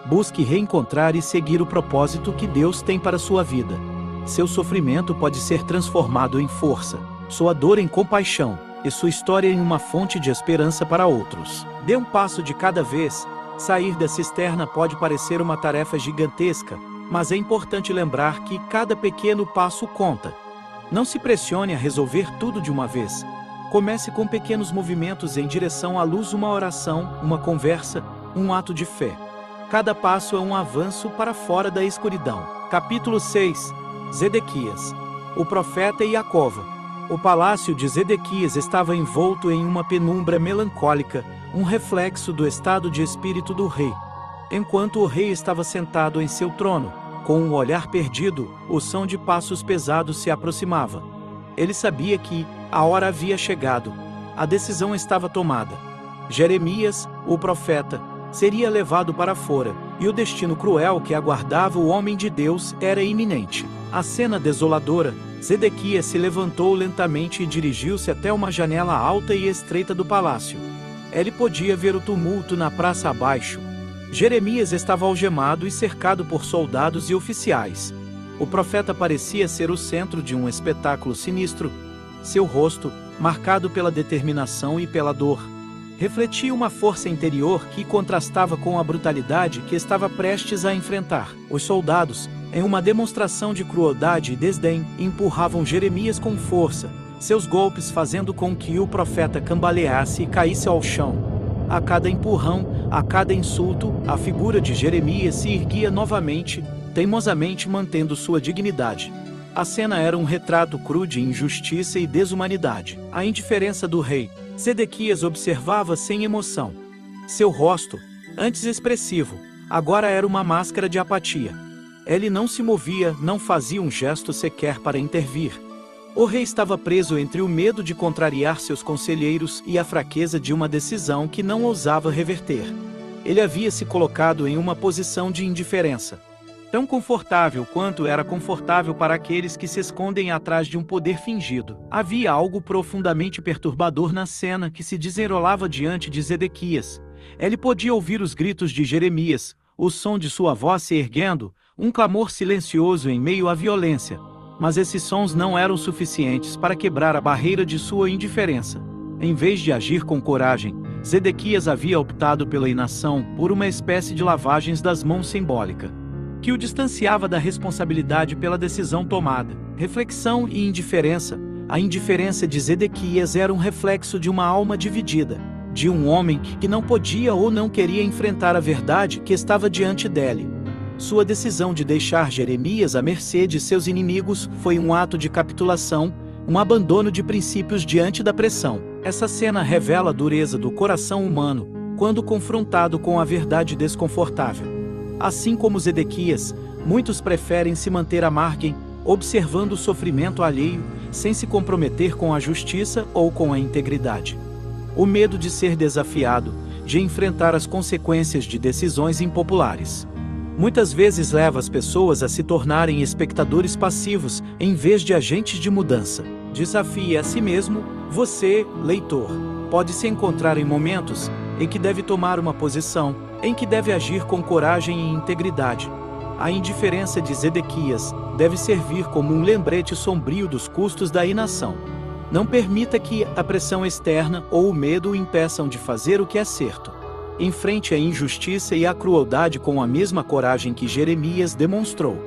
busque reencontrar e seguir o propósito que Deus tem para a sua vida. Seu sofrimento pode ser transformado em força, sua dor em compaixão e sua história em uma fonte de esperança para outros. Dê um passo de cada vez. Sair da cisterna pode parecer uma tarefa gigantesca, mas é importante lembrar que cada pequeno passo conta. Não se pressione a resolver tudo de uma vez. Comece com pequenos movimentos em direção à luz, uma oração, uma conversa, um ato de fé. Cada passo é um avanço para fora da escuridão. Capítulo 6. Zedequias, o profeta e a cova. O palácio de Zedequias estava envolto em uma penumbra melancólica, um reflexo do estado de espírito do rei. Enquanto o rei estava sentado em seu trono, com um olhar perdido, o som de passos pesados se aproximava. Ele sabia que a hora havia chegado. A decisão estava tomada. Jeremias, o profeta, seria levado para fora, e o destino cruel que aguardava o homem de Deus era iminente. A cena desoladora. Zedequias se levantou lentamente e dirigiu-se até uma janela alta e estreita do palácio. Ele podia ver o tumulto na praça abaixo. Jeremias estava algemado e cercado por soldados e oficiais. O profeta parecia ser o centro de um espetáculo sinistro. Seu rosto, marcado pela determinação e pela dor, refletia uma força interior que contrastava com a brutalidade que estava prestes a enfrentar. Os soldados, em uma demonstração de crueldade e desdém, empurravam Jeremias com força, seus golpes fazendo com que o profeta cambaleasse e caísse ao chão. A cada empurrão, a cada insulto, a figura de Jeremias se erguia novamente, teimosamente mantendo sua dignidade. A cena era um retrato cru de injustiça e desumanidade. A indiferença do rei, Zedequias observava sem emoção. Seu rosto, antes expressivo, agora era uma máscara de apatia. Ele não se movia, não fazia um gesto sequer para intervir. O rei estava preso entre o medo de contrariar seus conselheiros e a fraqueza de uma decisão que não ousava reverter. Ele havia se colocado em uma posição de indiferença, tão confortável quanto era confortável para aqueles que se escondem atrás de um poder fingido. Havia algo profundamente perturbador na cena que se desenrolava diante de Zedequias. Ele podia ouvir os gritos de Jeremias, o som de sua voz se erguendo, um clamor silencioso em meio à violência. Mas esses sons não eram suficientes para quebrar a barreira de sua indiferença. Em vez de agir com coragem, Zedequias havia optado pela inação, por uma espécie de lavagens das mãos simbólica. que o distanciava da responsabilidade pela decisão tomada. Reflexão e indiferença. A indiferença de Zedequias era um reflexo de uma alma dividida, de um homem que não podia ou não queria enfrentar a verdade que estava diante dele. Sua decisão de deixar Jeremias à mercê de seus inimigos foi um ato de capitulação, um abandono de princípios diante da pressão. Essa cena revela a dureza do coração humano quando confrontado com a verdade desconfortável. Assim como Zedequias, muitos preferem se manter à margem, observando o sofrimento alheio, sem se comprometer com a justiça ou com a integridade. O medo de ser desafiado, de enfrentar as consequências de decisões impopulares, muitas vezes leva as pessoas a se tornarem espectadores passivos em vez de agentes de mudança. Desafie a si mesmo. Você, leitor, pode se encontrar em momentos em que deve tomar uma posição, em que deve agir com coragem e integridade. A indiferença de Zedequias deve servir como um lembrete sombrio dos custos da inação. Não permita que a pressão externa ou o medo o impeçam de fazer o que é certo. Enfrente a injustiça e a crueldade com a mesma coragem que Jeremias demonstrou.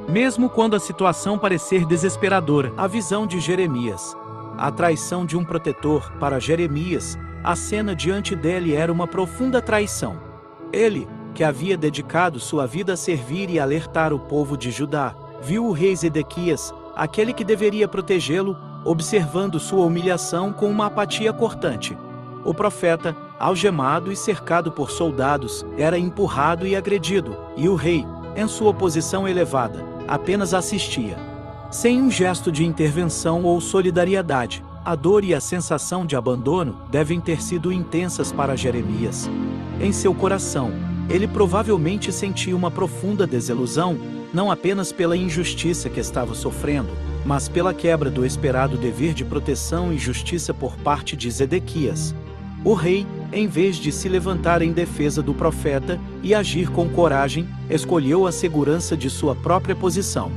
Mesmo quando a situação parecer desesperadora. A visão de Jeremias. A traição de um protetor. Para Jeremias, a cena diante dele era uma profunda traição. Ele, que havia dedicado sua vida a servir e alertar o povo de Judá, viu o rei Zedequias, aquele que deveria protegê-lo, observando sua humilhação com uma apatia cortante. O profeta, algemado e cercado por soldados, era empurrado e agredido, e o rei, em sua posição elevada, apenas assistia. Sem um gesto de intervenção ou solidariedade, a dor e a sensação de abandono devem ter sido intensas para Jeremias. Em seu coração, ele provavelmente sentia uma profunda desilusão, não apenas pela injustiça que estava sofrendo, mas pela quebra do esperado dever de proteção e justiça por parte de Zedequias. O rei, em vez de se levantar em defesa do profeta e agir com coragem, escolheu a segurança de sua própria posição,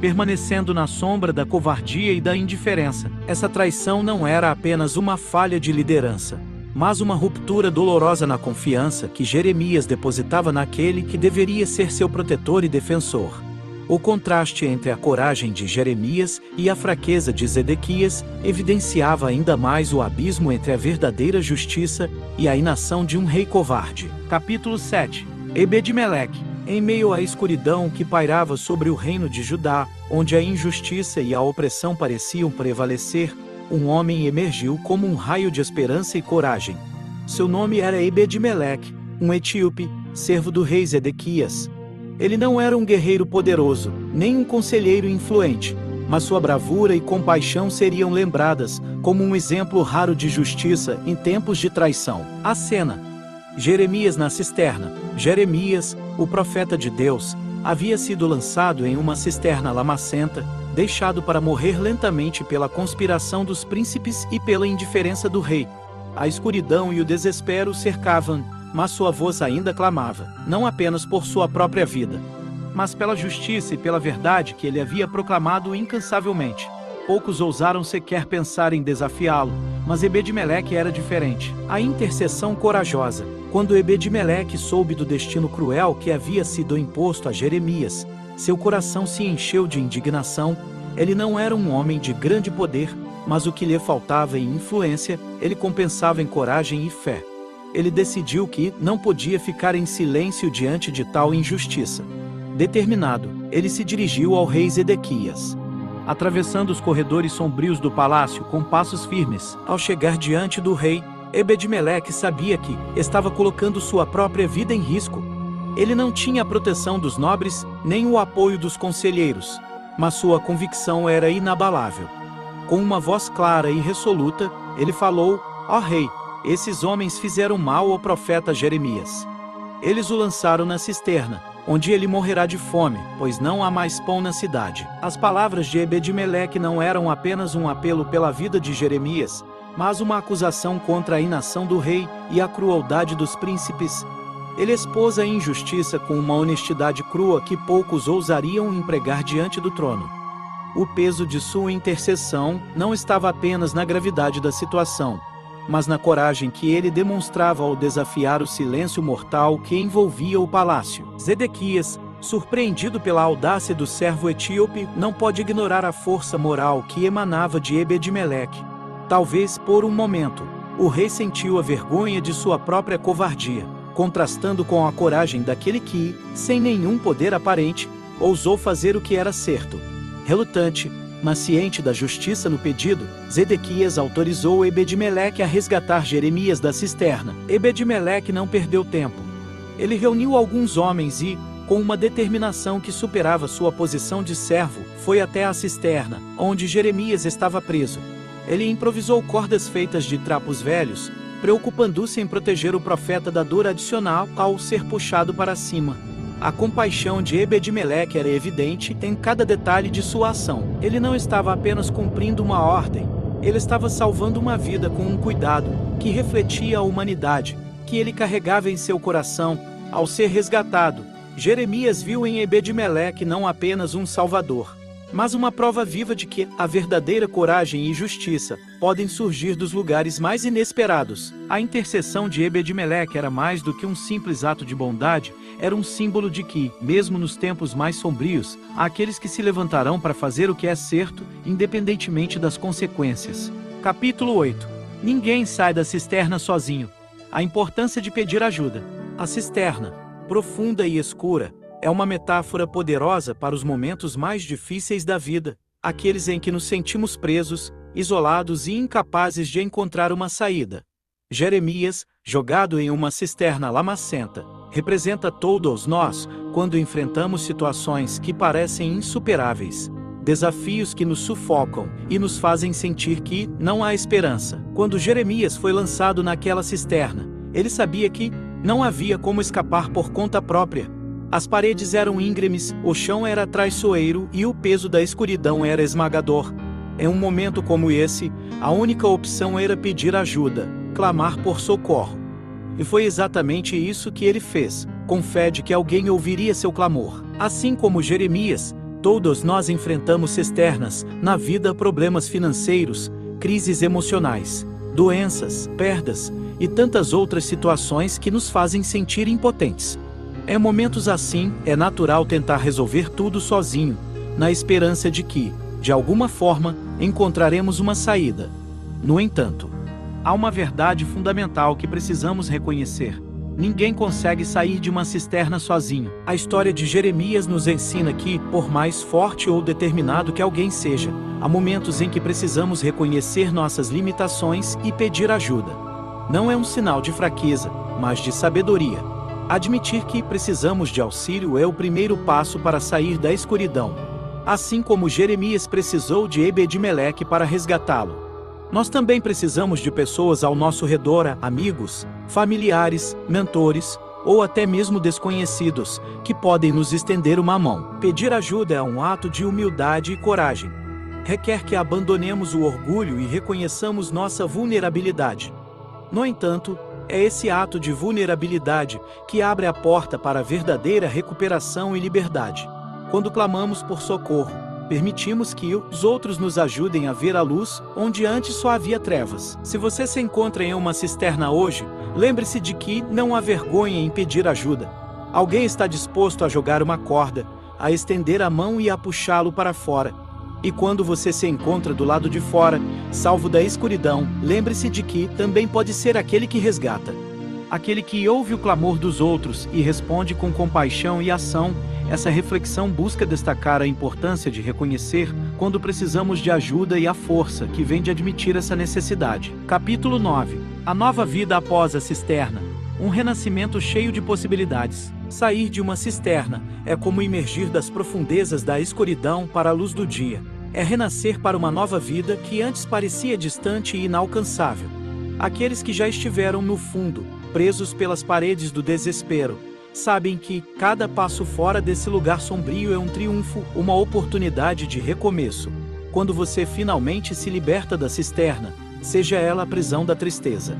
permanecendo na sombra da covardia e da indiferença. Essa traição não era apenas uma falha de liderança, mas uma ruptura dolorosa na confiança que Jeremias depositava naquele que deveria ser seu protetor e defensor. O contraste entre a coragem de Jeremias e a fraqueza de Zedequias evidenciava ainda mais o abismo entre a verdadeira justiça e a inação de um rei covarde. Capítulo 7. Ebed-Meleque. Em meio à escuridão que pairava sobre o reino de Judá, onde a injustiça e a opressão pareciam prevalecer, um homem emergiu como um raio de esperança e coragem. Seu nome era Ebed-Meleque, um etíope, servo do rei Zedequias. Ele não era um guerreiro poderoso, nem um conselheiro influente, mas sua bravura e compaixão seriam lembradas como um exemplo raro de justiça em tempos de traição. A cena. Jeremias na cisterna. Jeremias, o profeta de Deus, havia sido lançado em uma cisterna lamacenta, deixado para morrer lentamente pela conspiração dos príncipes e pela indiferença do rei. A escuridão e o desespero o cercavam, mas sua voz ainda clamava, não apenas por sua própria vida, mas pela justiça e pela verdade que ele havia proclamado incansavelmente. Poucos ousaram sequer pensar em desafiá-lo, mas Ebed-Meleque era diferente. A intercessão corajosa. Quando Ebed-Meleque soube do destino cruel que havia sido imposto a Jeremias, seu coração se encheu de indignação. Ele não era um homem de grande poder, mas o que lhe faltava em influência, ele compensava em coragem e fé. Ele decidiu que não podia ficar em silêncio diante de tal injustiça. Determinado, ele se dirigiu ao rei Zedequias. Atravessando os corredores sombrios do palácio com passos firmes, ao chegar diante do rei, Ebed-Meleque sabia que estava colocando sua própria vida em risco. Ele não tinha a proteção dos nobres, nem o apoio dos conselheiros, mas sua convicção era inabalável. Com uma voz clara e resoluta, ele falou: "Ó rei, esses homens fizeram mal ao profeta Jeremias. Eles o lançaram na cisterna, onde ele morrerá de fome, pois não há mais pão na cidade." As palavras de Ebed-Meleque não eram apenas um apelo pela vida de Jeremias, mas uma acusação contra a inação do rei e a crueldade dos príncipes. Ele expôs a injustiça com uma honestidade crua que poucos ousariam empregar diante do trono. O peso de sua intercessão não estava apenas na gravidade da situação, mas na coragem que ele demonstrava ao desafiar o silêncio mortal que envolvia o palácio. Zedequias, Surpreendido pela audácia do servo etíope, não pode ignorar a força moral que emanava de Ebed-Meleque. Talvez por um momento, o rei sentiu a vergonha de sua própria covardia, contrastando com a coragem daquele que, sem nenhum poder aparente, ousou fazer o que era certo. Relutante, mas ciente da justiça no pedido, Zedequias autorizou Ebed-Meleque a resgatar Jeremias da cisterna. Ebed-Meleque não perdeu tempo. Ele reuniu alguns homens e, com uma determinação que superava sua posição de servo, foi até a cisterna, onde Jeremias estava preso. Ele improvisou cordas feitas de trapos velhos, preocupando-se em proteger o profeta da dor adicional ao ser puxado para cima. A compaixão de Ebed-Meleque era evidente em cada detalhe de sua ação. Ele não estava apenas cumprindo uma ordem, ele estava salvando uma vida com um cuidado que refletia a humanidade que ele carregava em seu coração. Ao ser resgatado, Jeremias viu em Ebed-Meleque não apenas um salvador, mas uma prova viva de que a verdadeira coragem e justiça podem surgir dos lugares mais inesperados. A intercessão de Ebed-Meleque era mais do que um simples ato de bondade, era um símbolo de que, mesmo nos tempos mais sombrios, há aqueles que se levantarão para fazer o que é certo, independentemente das consequências. Capítulo 8. Ninguém sai da cisterna sozinho. A importância de pedir ajuda. A cisterna, profunda e escura, é uma metáfora poderosa para os momentos mais difíceis da vida, aqueles em que nos sentimos presos, isolados e incapazes de encontrar uma saída. Jeremias, jogado em uma cisterna lamacenta, representa todos nós quando enfrentamos situações que parecem insuperáveis, desafios que nos sufocam e nos fazem sentir que não há esperança. Quando Jeremias foi lançado naquela cisterna, ele sabia que não havia como escapar por conta própria. As paredes eram íngremes, o chão era traiçoeiro e o peso da escuridão era esmagador. Em um momento como esse, a única opção era pedir ajuda, clamar por socorro. E foi exatamente isso que ele fez, com fé de que alguém ouviria seu clamor. Assim como Jeremias, todos nós enfrentamos cisternas na vida, problemas financeiros, crises emocionais, doenças, perdas e tantas outras situações que nos fazem sentir impotentes. Em momentos assim, é natural tentar resolver tudo sozinho, na esperança de que, de alguma forma, encontraremos uma saída. No entanto, há uma verdade fundamental que precisamos reconhecer. Ninguém consegue sair de uma cisterna sozinho. A história de Jeremias nos ensina que, por mais forte ou determinado que alguém seja, há momentos em que precisamos reconhecer nossas limitações e pedir ajuda. Não é um sinal de fraqueza, mas de sabedoria. Admitir que precisamos de auxílio é o primeiro passo para sair da escuridão. Assim como Jeremias precisou de Ebed-Meleque para resgatá-lo. Nós também precisamos de pessoas ao nosso redor, amigos, familiares, mentores, ou até mesmo desconhecidos, que podem nos estender uma mão. Pedir ajuda é um ato de humildade e coragem. Requer que abandonemos o orgulho e reconheçamos nossa vulnerabilidade. No entanto, é esse ato de vulnerabilidade que abre a porta para a verdadeira recuperação e liberdade. Quando clamamos por socorro, permitimos que os outros nos ajudem a ver a luz onde antes só havia trevas. Se você se encontra em uma cisterna hoje, lembre-se de que não há vergonha em pedir ajuda. Alguém está disposto a jogar uma corda, a estender a mão e a puxá-lo para fora. E quando você se encontra do lado de fora, salvo da escuridão, lembre-se de que também pode ser aquele que resgata. Aquele que ouve o clamor dos outros e responde com compaixão e ação. Essa reflexão busca destacar a importância de reconhecer quando precisamos de ajuda e a força que vem de admitir essa necessidade. Capítulo 9. A nova vida após a cisterna. Um renascimento cheio de possibilidades. Sair de uma cisterna é como emergir das profundezas da escuridão para a luz do dia. É renascer para uma nova vida que antes parecia distante e inalcançável. Aqueles que já estiveram no fundo, presos pelas paredes do desespero, sabem que cada passo fora desse lugar sombrio é um triunfo, uma oportunidade de recomeço. Quando você finalmente se liberta da cisterna, seja ela a prisão da tristeza,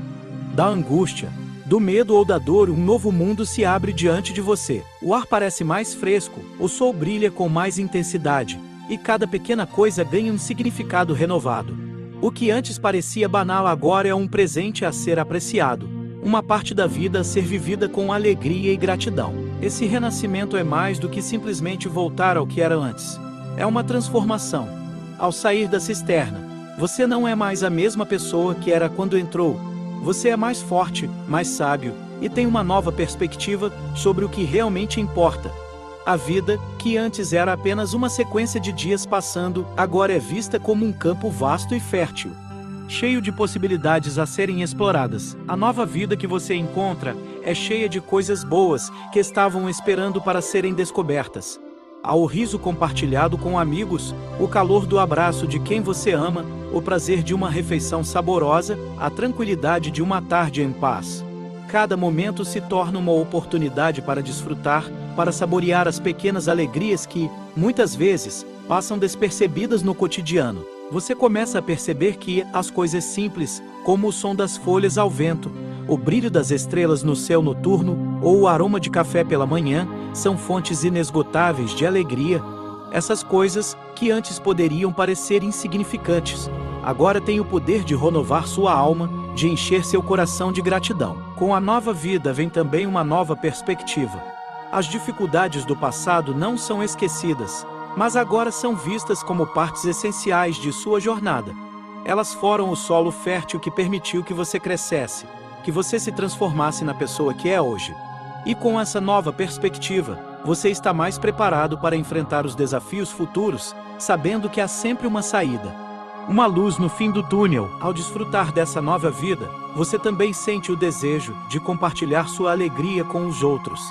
da angústia, do medo ou da dor, um novo mundo se abre diante de você. O ar parece mais fresco, o sol brilha com mais intensidade, e cada pequena coisa ganha um significado renovado. O que antes parecia banal agora é um presente a ser apreciado. Uma parte da vida a ser vivida com alegria e gratidão. Esse renascimento é mais do que simplesmente voltar ao que era antes. É uma transformação. Ao sair da cisterna, você não é mais a mesma pessoa que era quando entrou. Você é mais forte, mais sábio, e tem uma nova perspectiva sobre o que realmente importa. A vida, que antes era apenas uma sequência de dias passando, agora é vista como um campo vasto e fértil, cheio de possibilidades a serem exploradas. A nova vida que você encontra é cheia de coisas boas que estavam esperando para serem descobertas. Há o riso compartilhado com amigos, o calor do abraço de quem você ama, o prazer de uma refeição saborosa, a tranquilidade de uma tarde em paz. Cada momento se torna uma oportunidade para desfrutar, para saborear as pequenas alegrias que, muitas vezes, passam despercebidas no cotidiano. Você começa a perceber que as coisas simples, como o som das folhas ao vento, o brilho das estrelas no céu noturno ou o aroma de café pela manhã, são fontes inesgotáveis de alegria. Essas coisas, que antes poderiam parecer insignificantes, agora têm o poder de renovar sua alma, de encher seu coração de gratidão. Com a nova vida vem também uma nova perspectiva. As dificuldades do passado não são esquecidas, mas agora são vistas como partes essenciais de sua jornada. Elas foram o solo fértil que permitiu que você crescesse, que você se transformasse na pessoa que é hoje. E com essa nova perspectiva, você está mais preparado para enfrentar os desafios futuros, sabendo que há sempre uma saída, uma luz no fim do túnel. Ao desfrutar dessa nova vida, você também sente o desejo de compartilhar sua alegria com os outros.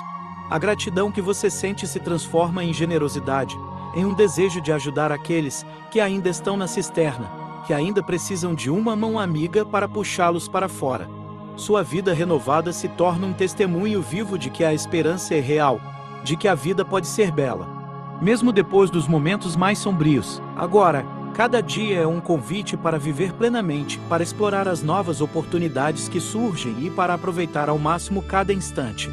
A gratidão que você sente se transforma em generosidade, em um desejo de ajudar aqueles que ainda estão na cisterna, que ainda precisam de uma mão amiga para puxá-los para fora. Sua vida renovada se torna um testemunho vivo de que a esperança é real, de que a vida pode ser bela, mesmo depois dos momentos mais sombrios. Agora, cada dia é um convite para viver plenamente, para explorar as novas oportunidades que surgem e para aproveitar ao máximo cada instante.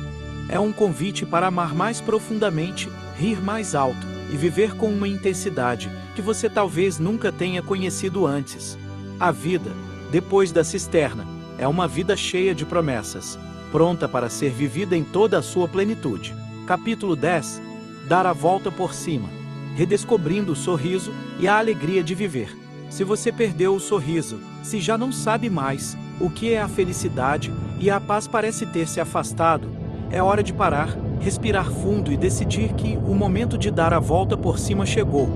É um convite para amar mais profundamente, rir mais alto e viver com uma intensidade que você talvez nunca tenha conhecido antes. A vida, depois da cisterna, é uma vida cheia de promessas, pronta para ser vivida em toda a sua plenitude. Capítulo 10. Dar a volta por cima. Redescobrindo o sorriso e a alegria de viver. Se você perdeu o sorriso, se já não sabe mais o que é a felicidade e a paz parece ter se afastado, é hora de parar, respirar fundo e decidir que o momento de dar a volta por cima chegou.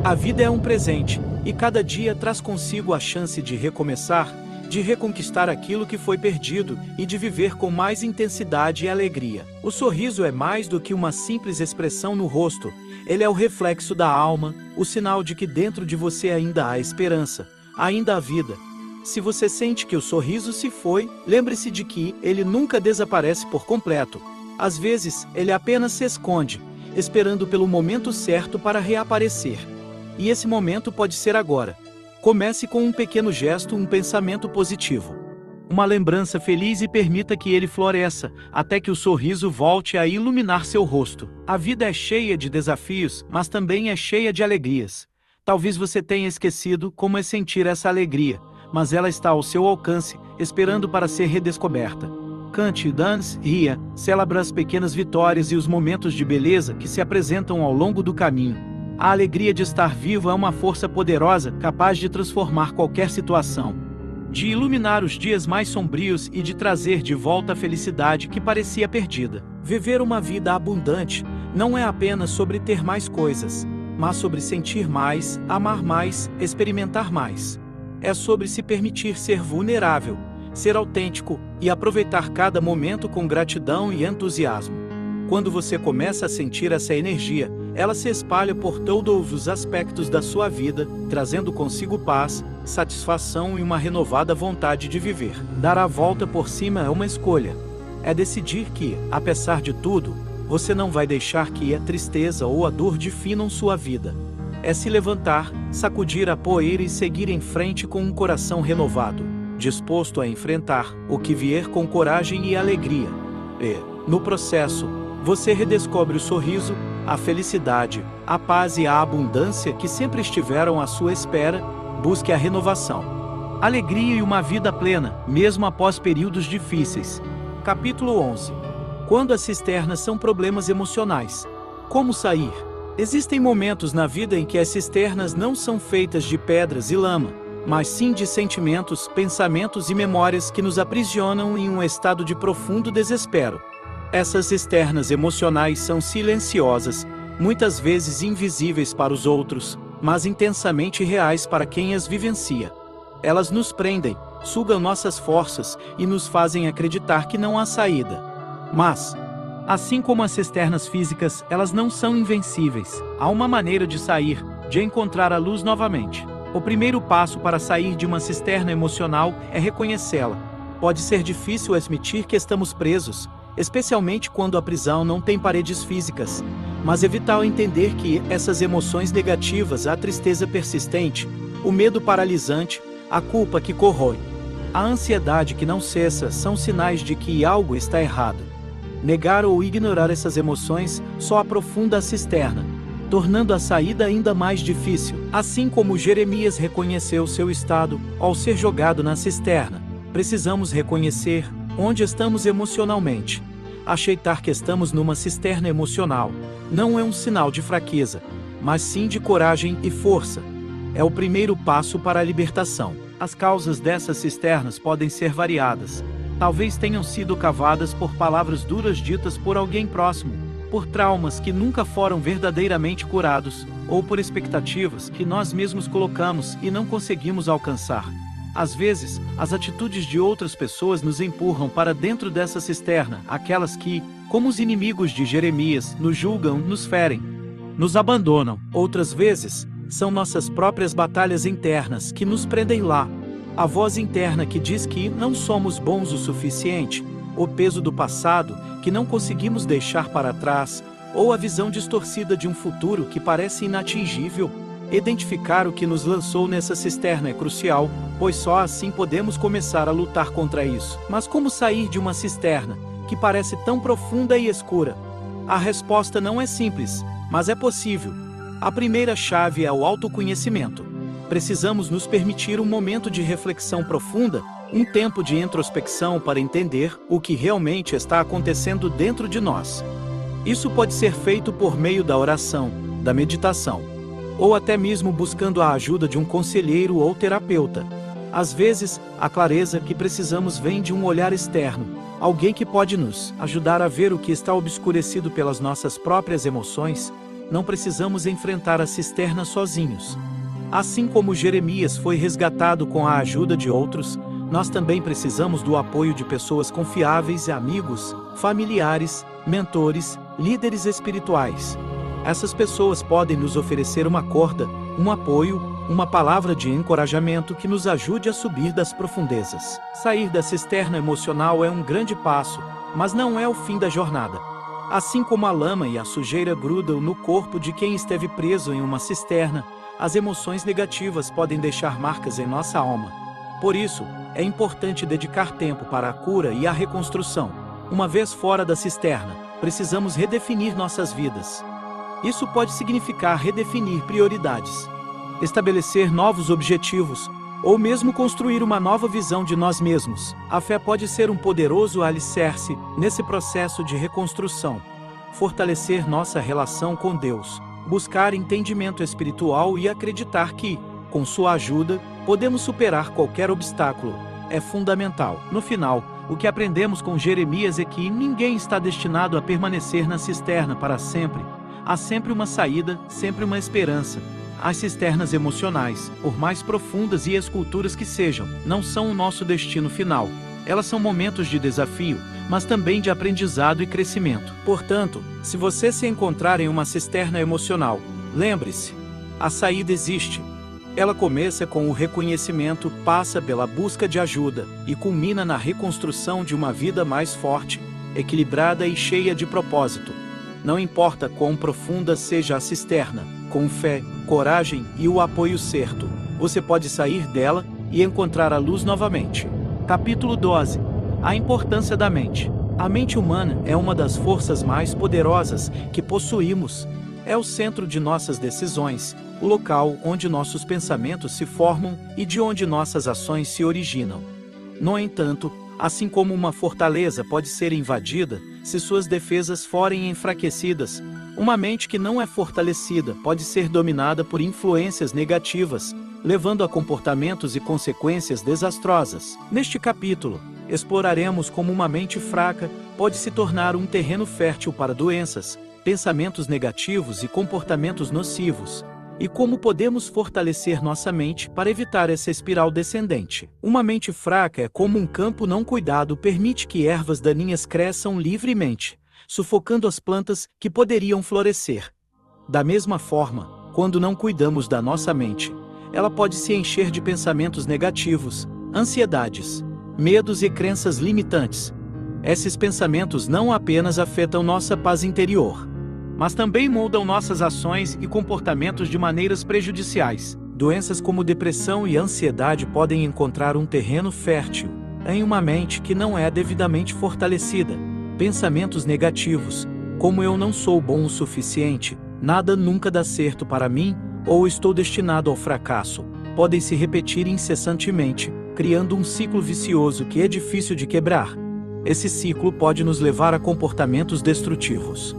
A vida é um presente, e cada dia traz consigo a chance de recomeçar, de reconquistar aquilo que foi perdido e de viver com mais intensidade e alegria. O sorriso é mais do que uma simples expressão no rosto. Ele é o reflexo da alma, o sinal de que dentro de você ainda há esperança, ainda há vida. Se você sente que o sorriso se foi, lembre-se de que ele nunca desaparece por completo. Às vezes, ele apenas se esconde, esperando pelo momento certo para reaparecer. E esse momento pode ser agora. Comece com um pequeno gesto, um pensamento positivo, uma lembrança feliz e permita que ele floresça, até que o sorriso volte a iluminar seu rosto. A vida é cheia de desafios, mas também é cheia de alegrias. Talvez você tenha esquecido como é sentir essa alegria, mas ela está ao seu alcance, esperando para ser redescoberta. Cante, dance, ria, celebre as pequenas vitórias e os momentos de beleza que se apresentam ao longo do caminho. A alegria de estar vivo é uma força poderosa, capaz de transformar qualquer situação, de iluminar os dias mais sombrios e de trazer de volta a felicidade que parecia perdida. Viver uma vida abundante não é apenas sobre ter mais coisas, mas sobre sentir mais, amar mais, experimentar mais. É sobre se permitir ser vulnerável, ser autêntico e aproveitar cada momento com gratidão e entusiasmo. Quando você começa a sentir essa energia, ela se espalha por todos os aspectos da sua vida, trazendo consigo paz, satisfação e uma renovada vontade de viver. Dar a volta por cima é uma escolha. É decidir que, apesar de tudo, você não vai deixar que a tristeza ou a dor definam sua vida. É se levantar, sacudir a poeira e seguir em frente com um coração renovado, disposto a enfrentar o que vier com coragem e alegria. E, no processo, você redescobre o sorriso, a felicidade, a paz e a abundância que sempre estiveram à sua espera. Busque a renovação, alegria e uma vida plena, mesmo após períodos difíceis. Capítulo 11. Quando as cisternas são problemas emocionais. Como sair? Existem momentos na vida em que as cisternas não são feitas de pedras e lama, mas sim de sentimentos, pensamentos e memórias que nos aprisionam em um estado de profundo desespero. Essas cisternas emocionais são silenciosas, muitas vezes invisíveis para os outros, mas intensamente reais para quem as vivencia. Elas nos prendem, sugam nossas forças e nos fazem acreditar que não há saída. Mas, assim como as cisternas físicas, elas não são invencíveis. Há uma maneira de sair, de encontrar a luz novamente. O primeiro passo para sair de uma cisterna emocional é reconhecê-la. Pode ser difícil admitir que estamos presos, especialmente quando a prisão não tem paredes físicas, mas é vital entender que essas emoções negativas, a tristeza persistente, o medo paralisante, a culpa que corrói, a ansiedade que não cessa são sinais de que algo está errado. Negar ou ignorar essas emoções só aprofunda a cisterna, tornando a saída ainda mais difícil. Assim como Jeremias reconheceu seu estado ao ser jogado na cisterna, precisamos reconhecer onde estamos emocionalmente. Aceitar que estamos numa cisterna emocional não é um sinal de fraqueza, mas sim de coragem e força. É o primeiro passo para a libertação. As causas dessas cisternas podem ser variadas. Talvez tenham sido cavadas por palavras duras ditas por alguém próximo, por traumas que nunca foram verdadeiramente curados, ou por expectativas que nós mesmos colocamos e não conseguimos alcançar. Às vezes, as atitudes de outras pessoas nos empurram para dentro dessa cisterna, aquelas que, como os inimigos de Jeremias, nos julgam, nos ferem, nos abandonam. Outras vezes, são nossas próprias batalhas internas que nos prendem lá. A voz interna que diz que não somos bons o suficiente, o peso do passado que não conseguimos deixar para trás, ou a visão distorcida de um futuro que parece inatingível. Identificar o que nos lançou nessa cisterna é crucial, pois só assim podemos começar a lutar contra isso. Mas como sair de uma cisterna que parece tão profunda e escura? A resposta não é simples, mas é possível. A primeira chave é o autoconhecimento. Precisamos nos permitir um momento de reflexão profunda, um tempo de introspecção para entender o que realmente está acontecendo dentro de nós. Isso pode ser feito por meio da oração, da meditação, ou até mesmo buscando a ajuda de um conselheiro ou terapeuta. Às vezes, a clareza que precisamos vem de um olhar externo, alguém que pode nos ajudar a ver o que está obscurecido pelas nossas próprias emoções. Não precisamos enfrentar a cisterna sozinhos. Assim como Jeremias foi resgatado com a ajuda de outros, nós também precisamos do apoio de pessoas confiáveis, amigos, familiares, mentores, líderes espirituais. Essas pessoas podem nos oferecer uma corda, um apoio, uma palavra de encorajamento que nos ajude a subir das profundezas. Sair da cisterna emocional é um grande passo, mas não é o fim da jornada. Assim como a lama e a sujeira grudam no corpo de quem esteve preso em uma cisterna, as emoções negativas podem deixar marcas em nossa alma. Por isso, é importante dedicar tempo para a cura e a reconstrução. Uma vez fora da cisterna, precisamos redefinir nossas vidas. Isso pode significar redefinir prioridades, estabelecer novos objetivos, ou mesmo construir uma nova visão de nós mesmos. A fé pode ser um poderoso alicerce nesse processo de reconstrução. Fortalecer nossa relação com Deus, buscar entendimento espiritual e acreditar que, com sua ajuda, podemos superar qualquer obstáculo, é fundamental. No final, o que aprendemos com Jeremias é que ninguém está destinado a permanecer na cisterna para sempre. Há sempre uma saída, sempre uma esperança. As cisternas emocionais, por mais profundas e esculturas que sejam, não são o nosso destino final. Elas são momentos de desafio, mas também de aprendizado e crescimento. Portanto, se você se encontrar em uma cisterna emocional, lembre-se, a saída existe. Ela começa com o reconhecimento, passa pela busca de ajuda e culmina na reconstrução de uma vida mais forte, equilibrada e cheia de propósito. Não importa quão profunda seja a cisterna, com fé, coragem e o apoio certo, você pode sair dela e encontrar a luz novamente. Capítulo 12. A importância da mente. A mente humana é uma das forças mais poderosas que possuímos. É o centro de nossas decisões, o local onde nossos pensamentos se formam e de onde nossas ações se originam. No entanto, assim como uma fortaleza pode ser invadida, se suas defesas forem enfraquecidas. Uma mente que não é fortalecida pode ser dominada por influências negativas, levando a comportamentos e consequências desastrosas. Neste capítulo, exploraremos como uma mente fraca pode se tornar um terreno fértil para doenças, pensamentos negativos e comportamentos nocivos, e como podemos fortalecer nossa mente para evitar essa espiral descendente. Uma mente fraca é como um campo não cuidado, permite que ervas daninhas cresçam livremente, sufocando as plantas que poderiam florescer. Da mesma forma, quando não cuidamos da nossa mente, ela pode se encher de pensamentos negativos, ansiedades, medos e crenças limitantes. Esses pensamentos não apenas afetam nossa paz interior, mas também moldam nossas ações e comportamentos de maneiras prejudiciais. Doenças como depressão e ansiedade podem encontrar um terreno fértil em uma mente que não é devidamente fortalecida. Pensamentos negativos, como eu não sou bom o suficiente, nada nunca dá certo para mim, ou estou destinado ao fracasso, podem se repetir incessantemente, criando um ciclo vicioso que é difícil de quebrar. Esse ciclo pode nos levar a comportamentos destrutivos,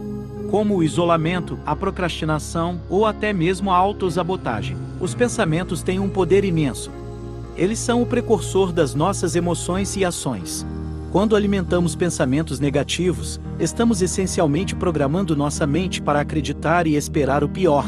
como o isolamento, a procrastinação ou até mesmo a autossabotagem. Os pensamentos têm um poder imenso. Eles são o precursor das nossas emoções e ações. Quando alimentamos pensamentos negativos, estamos essencialmente programando nossa mente para acreditar e esperar o pior.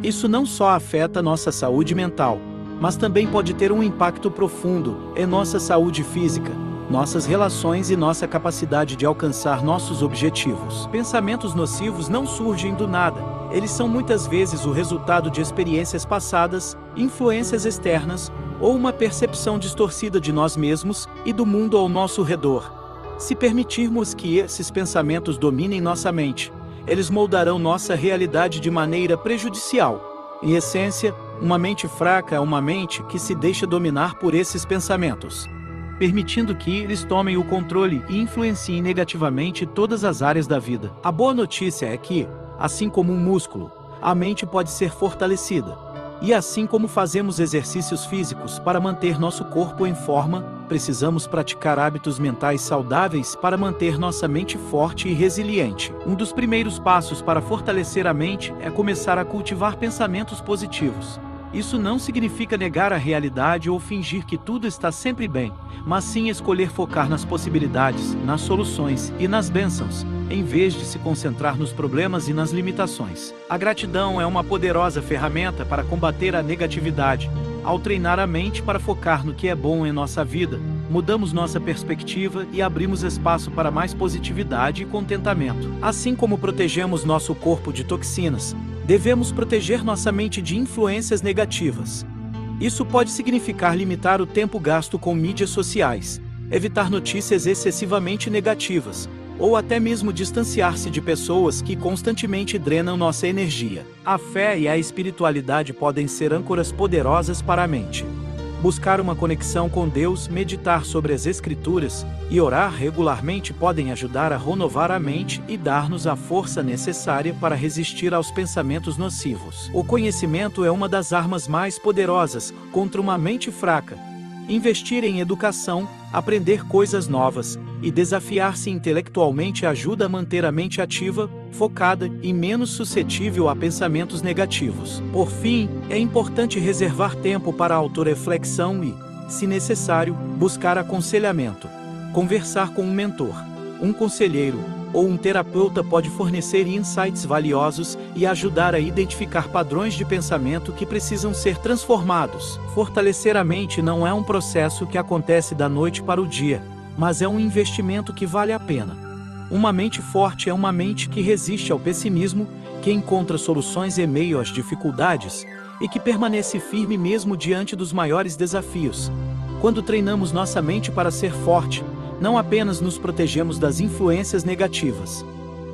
Isso não só afeta nossa saúde mental, mas também pode ter um impacto profundo em nossa saúde física, nossas relações e nossa capacidade de alcançar nossos objetivos. Pensamentos nocivos não surgem do nada. Eles são muitas vezes o resultado de experiências passadas, influências externas, ou uma percepção distorcida de nós mesmos e do mundo ao nosso redor. Se permitirmos que esses pensamentos dominem nossa mente, eles moldarão nossa realidade de maneira prejudicial. Em essência, uma mente fraca é uma mente que se deixa dominar por esses pensamentos, permitindo que eles tomem o controle e influenciem negativamente todas as áreas da vida. A boa notícia é que, assim como um músculo, a mente pode ser fortalecida. E assim como fazemos exercícios físicos para manter nosso corpo em forma, precisamos praticar hábitos mentais saudáveis para manter nossa mente forte e resiliente. Um dos primeiros passos para fortalecer a mente é começar a cultivar pensamentos positivos. Isso não significa negar a realidade ou fingir que tudo está sempre bem, mas sim escolher focar nas possibilidades, nas soluções e nas bênçãos, em vez de se concentrar nos problemas e nas limitações. A gratidão é uma poderosa ferramenta para combater a negatividade. Ao treinar a mente para focar no que é bom em nossa vida, mudamos nossa perspectiva e abrimos espaço para mais positividade e contentamento. Assim como protegemos nosso corpo de toxinas, devemos proteger nossa mente de influências negativas. Isso pode significar limitar o tempo gasto com mídias sociais, evitar notícias excessivamente negativas, ou até mesmo distanciar-se de pessoas que constantemente drenam nossa energia. A fé e a espiritualidade podem ser âncoras poderosas para a mente. Buscar uma conexão com Deus, meditar sobre as Escrituras e orar regularmente podem ajudar a renovar a mente e dar-nos a força necessária para resistir aos pensamentos nocivos. O conhecimento é uma das armas mais poderosas contra uma mente fraca. Investir em educação, aprender coisas novas e desafiar-se intelectualmente ajuda a manter a mente ativa, focada e menos suscetível a pensamentos negativos. Por fim, é importante reservar tempo para a autorreflexão e, se necessário, buscar aconselhamento. Conversar com um mentor, um conselheiro ou um terapeuta pode fornecer insights valiosos e ajudar a identificar padrões de pensamento que precisam ser transformados. Fortalecer a mente não é um processo que acontece da noite para o dia, mas é um investimento que vale a pena. Uma mente forte é uma mente que resiste ao pessimismo, que encontra soluções em meio às dificuldades e que permanece firme mesmo diante dos maiores desafios. Quando treinamos nossa mente para ser forte, não apenas nos protegemos das influências negativas,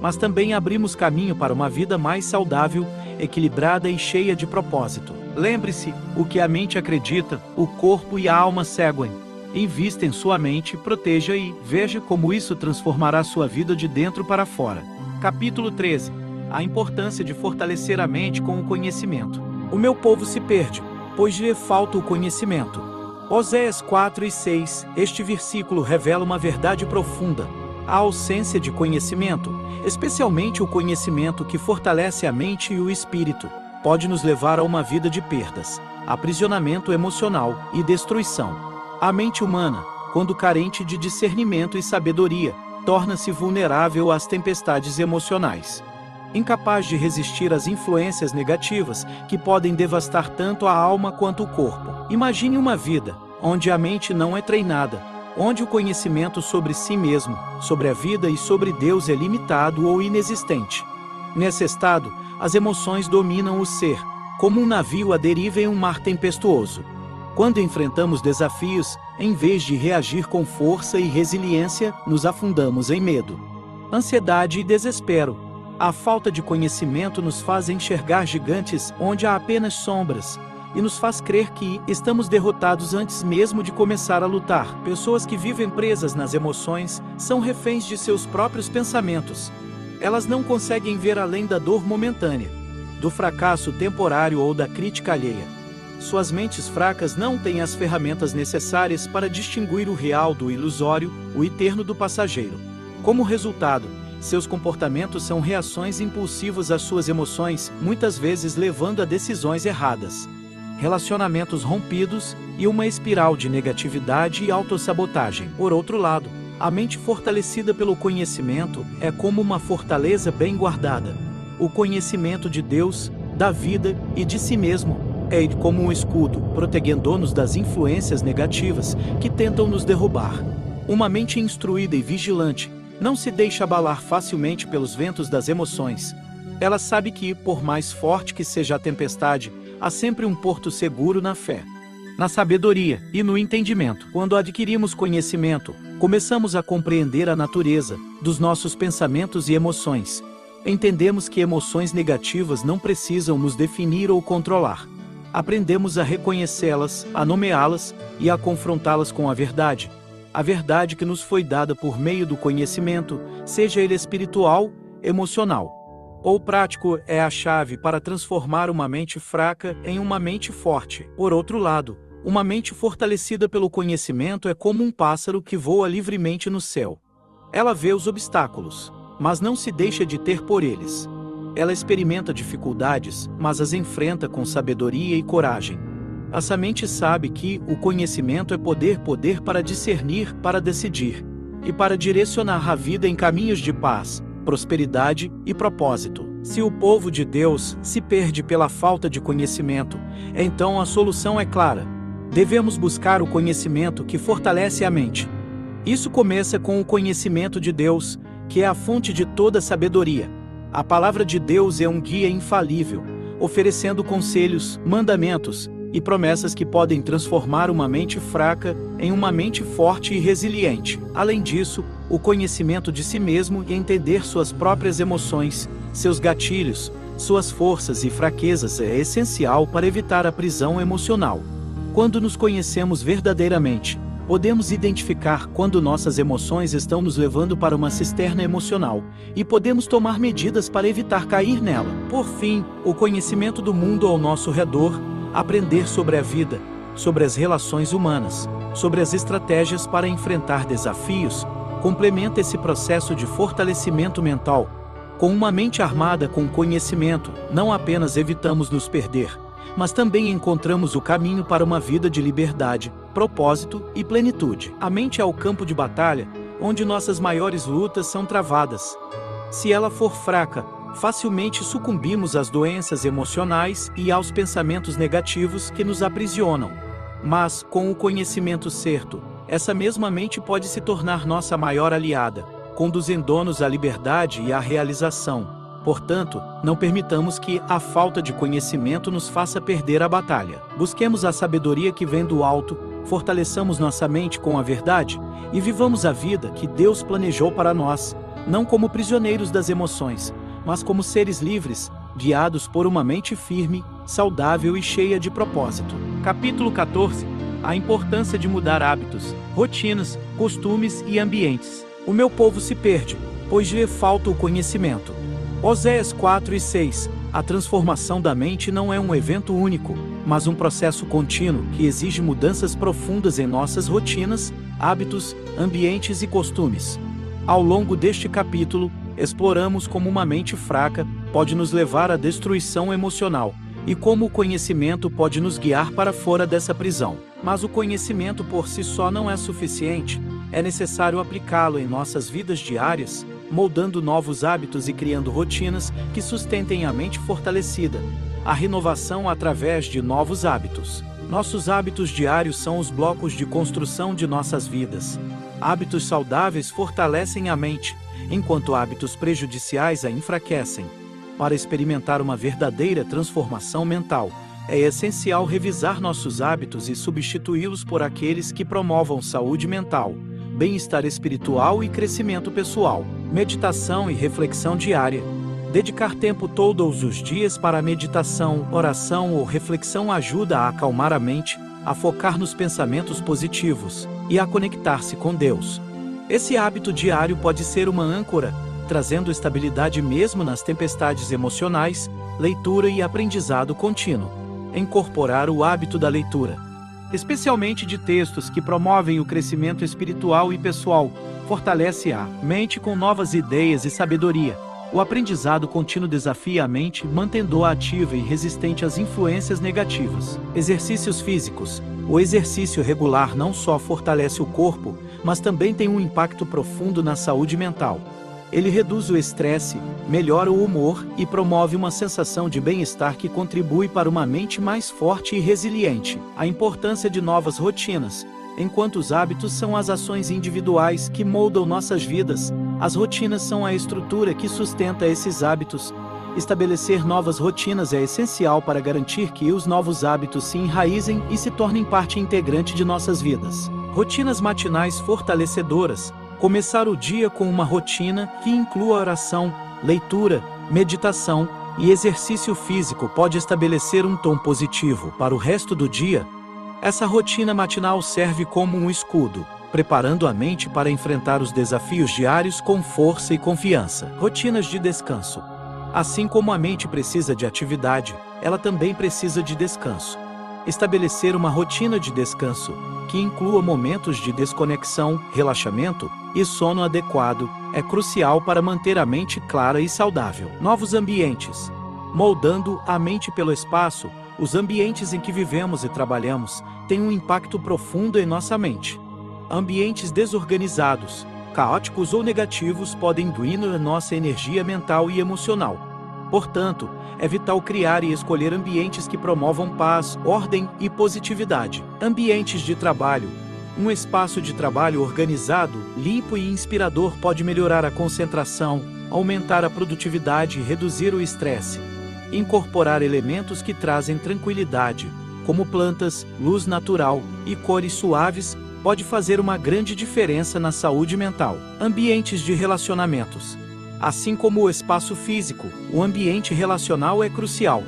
mas também abrimos caminho para uma vida mais saudável, equilibrada e cheia de propósito. Lembre-se, o que a mente acredita, o corpo e a alma seguem. Invista em sua mente, proteja e veja como isso transformará sua vida de dentro para fora. Capítulo 13. A importância de fortalecer a mente com o conhecimento. O meu povo se perde, pois lhe falta o conhecimento. Oséias 4 e 6, este versículo revela uma verdade profunda. A ausência de conhecimento, especialmente o conhecimento que fortalece a mente e o espírito, pode nos levar a uma vida de perdas, aprisionamento emocional e destruição. A mente humana, quando carente de discernimento e sabedoria, torna-se vulnerável às tempestades emocionais. Incapaz de resistir às influências negativas que podem devastar tanto a alma quanto o corpo. Imagine uma vida onde a mente não é treinada, onde o conhecimento sobre si mesmo, sobre a vida e sobre Deus é limitado ou inexistente. Nesse estado, as emoções dominam o ser, como um navio à deriva em um mar tempestuoso. Quando enfrentamos desafios, em vez de reagir com força e resiliência, nos afundamos em medo, ansiedade e desespero. A falta de conhecimento nos faz enxergar gigantes onde há apenas sombras, e nos faz crer que estamos derrotados antes mesmo de começar a lutar. Pessoas que vivem presas nas emoções são reféns de seus próprios pensamentos. Elas não conseguem ver além da dor momentânea, do fracasso temporário ou da crítica alheia. Suas mentes fracas não têm as ferramentas necessárias para distinguir o real do ilusório, o eterno do passageiro. Como resultado, seus comportamentos são reações impulsivas às suas emoções, muitas vezes levando a decisões erradas, relacionamentos rompidos e uma espiral de negatividade e autossabotagem. Por outro lado, a mente fortalecida pelo conhecimento é como uma fortaleza bem guardada. O conhecimento de Deus, da vida e de si mesmo é como um escudo, protegendo-nos das influências negativas que tentam nos derrubar. Uma mente instruída e vigilante não se deixa abalar facilmente pelos ventos das emoções. Ela sabe que, por mais forte que seja a tempestade, há sempre um porto seguro na fé, na sabedoria e no entendimento. Quando adquirimos conhecimento, começamos a compreender a natureza dos nossos pensamentos e emoções. Entendemos que emoções negativas não precisam nos definir ou controlar. Aprendemos a reconhecê-las, a nomeá-las e a confrontá-las com a verdade que nos foi dada por meio do conhecimento, seja ele espiritual, emocional ou prático, é a chave para transformar uma mente fraca em uma mente forte. Por outro lado, uma mente fortalecida pelo conhecimento é como um pássaro que voa livremente no céu. Ela vê os obstáculos, mas não se deixa de ter por eles. Ela experimenta dificuldades, mas as enfrenta com sabedoria e coragem. Essa mente sabe que o conhecimento é poder para discernir, para decidir e para direcionar a vida em caminhos de paz, prosperidade e propósito. Se o povo de Deus se perde pela falta de conhecimento, então a solução é clara. Devemos buscar o conhecimento que fortalece a mente. Isso começa com o conhecimento de Deus, que é a fonte de toda sabedoria. A palavra de Deus é um guia infalível, oferecendo conselhos, mandamentos e promessas que podem transformar uma mente fraca em uma mente forte e resiliente. Além disso, o conhecimento de si mesmo e entender suas próprias emoções, seus gatilhos, suas forças e fraquezas é essencial para evitar a prisão emocional. Quando nos conhecemos verdadeiramente, podemos identificar quando nossas emoções estão nos levando para uma cisterna emocional e podemos tomar medidas para evitar cair nela. Por fim, o conhecimento do mundo ao nosso redor, aprender sobre a vida, sobre as relações humanas, sobre as estratégias para enfrentar desafios, complementa esse processo de fortalecimento mental. Com uma mente armada com conhecimento, não apenas evitamos nos perder, mas também encontramos o caminho para uma vida de liberdade, propósito e plenitude. A mente é o campo de batalha, onde nossas maiores lutas são travadas. Se ela for fraca, facilmente sucumbimos às doenças emocionais e aos pensamentos negativos que nos aprisionam. Mas, com o conhecimento certo, essa mesma mente pode se tornar nossa maior aliada, conduzindo-nos à liberdade e à realização. Portanto, não permitamos que a falta de conhecimento nos faça perder a batalha. Busquemos a sabedoria que vem do alto, fortaleçamos nossa mente com a verdade e vivamos a vida que Deus planejou para nós, não como prisioneiros das emoções, mas como seres livres, guiados por uma mente firme, saudável e cheia de propósito. Capítulo 14. A importância de mudar hábitos, rotinas, costumes e ambientes. O meu povo se perde, pois lhe falta o conhecimento. Oséias 4:6. A transformação da mente não é um evento único, mas um processo contínuo que exige mudanças profundas em nossas rotinas, hábitos, ambientes e costumes. Ao longo deste capítulo, exploramos como uma mente fraca pode nos levar à destruição emocional e como o conhecimento pode nos guiar para fora dessa prisão. Mas o conhecimento por si só não é suficiente, é necessário aplicá-lo em nossas vidas diárias, moldando novos hábitos e criando rotinas que sustentem a mente fortalecida. A renovação através de novos hábitos. Nossos hábitos diários são os blocos de construção de nossas vidas. Hábitos saudáveis fortalecem a mente, enquanto hábitos prejudiciais a enfraquecem. Para experimentar uma verdadeira transformação mental, é essencial revisar nossos hábitos e substituí-los por aqueles que promovam saúde mental, bem-estar espiritual e crescimento pessoal. Meditação e reflexão diária. Dedicar tempo todos os dias para a meditação, oração ou reflexão ajuda a acalmar a mente, a focar nos pensamentos positivos e a conectar-se com Deus. Esse hábito diário pode ser uma âncora, trazendo estabilidade mesmo nas tempestades emocionais, leitura e aprendizado contínuo. Incorporar o hábito da leitura, especialmente de textos que promovem o crescimento espiritual e pessoal, fortalece a mente com novas ideias e sabedoria. O aprendizado contínuo desafia a mente, mantendo-a ativa e resistente às influências negativas. Exercícios físicos. O exercício regular não só fortalece o corpo, mas também tem um impacto profundo na saúde mental. Ele reduz o estresse, melhora o humor e promove uma sensação de bem-estar que contribui para uma mente mais forte e resiliente. A importância de novas rotinas. Enquanto os hábitos são as ações individuais que moldam nossas vidas, as rotinas são a estrutura que sustenta esses hábitos. Estabelecer novas rotinas é essencial para garantir que os novos hábitos se enraizem e se tornem parte integrante de nossas vidas. Rotinas matinais fortalecedoras. Começar o dia com uma rotina que inclua oração, leitura, meditação e exercício físico pode estabelecer um tom positivo para o resto do dia. Essa rotina matinal serve como um escudo, preparando a mente para enfrentar os desafios diários com força e confiança. Rotinas de descanso. Assim como a mente precisa de atividade, ela também precisa de descanso. Estabelecer uma rotina de descanso, que inclua momentos de desconexão, relaxamento e sono adequado, é crucial para manter a mente clara e saudável. Novos ambientes. Moldando a mente pelo espaço, os ambientes em que vivemos e trabalhamos têm um impacto profundo em nossa mente. Ambientes desorganizados, caóticos ou negativos podem diminuir nossa energia mental e emocional. Portanto, é vital criar e escolher ambientes que promovam paz, ordem e positividade. Ambientes de trabalho. Um espaço de trabalho organizado, limpo e inspirador pode melhorar a concentração, aumentar a produtividade e reduzir o estresse. Incorporar elementos que trazem tranquilidade, como plantas, luz natural e cores suaves, pode fazer uma grande diferença na saúde mental. Ambientes de relacionamentos. Assim como o espaço físico, o ambiente relacional é crucial.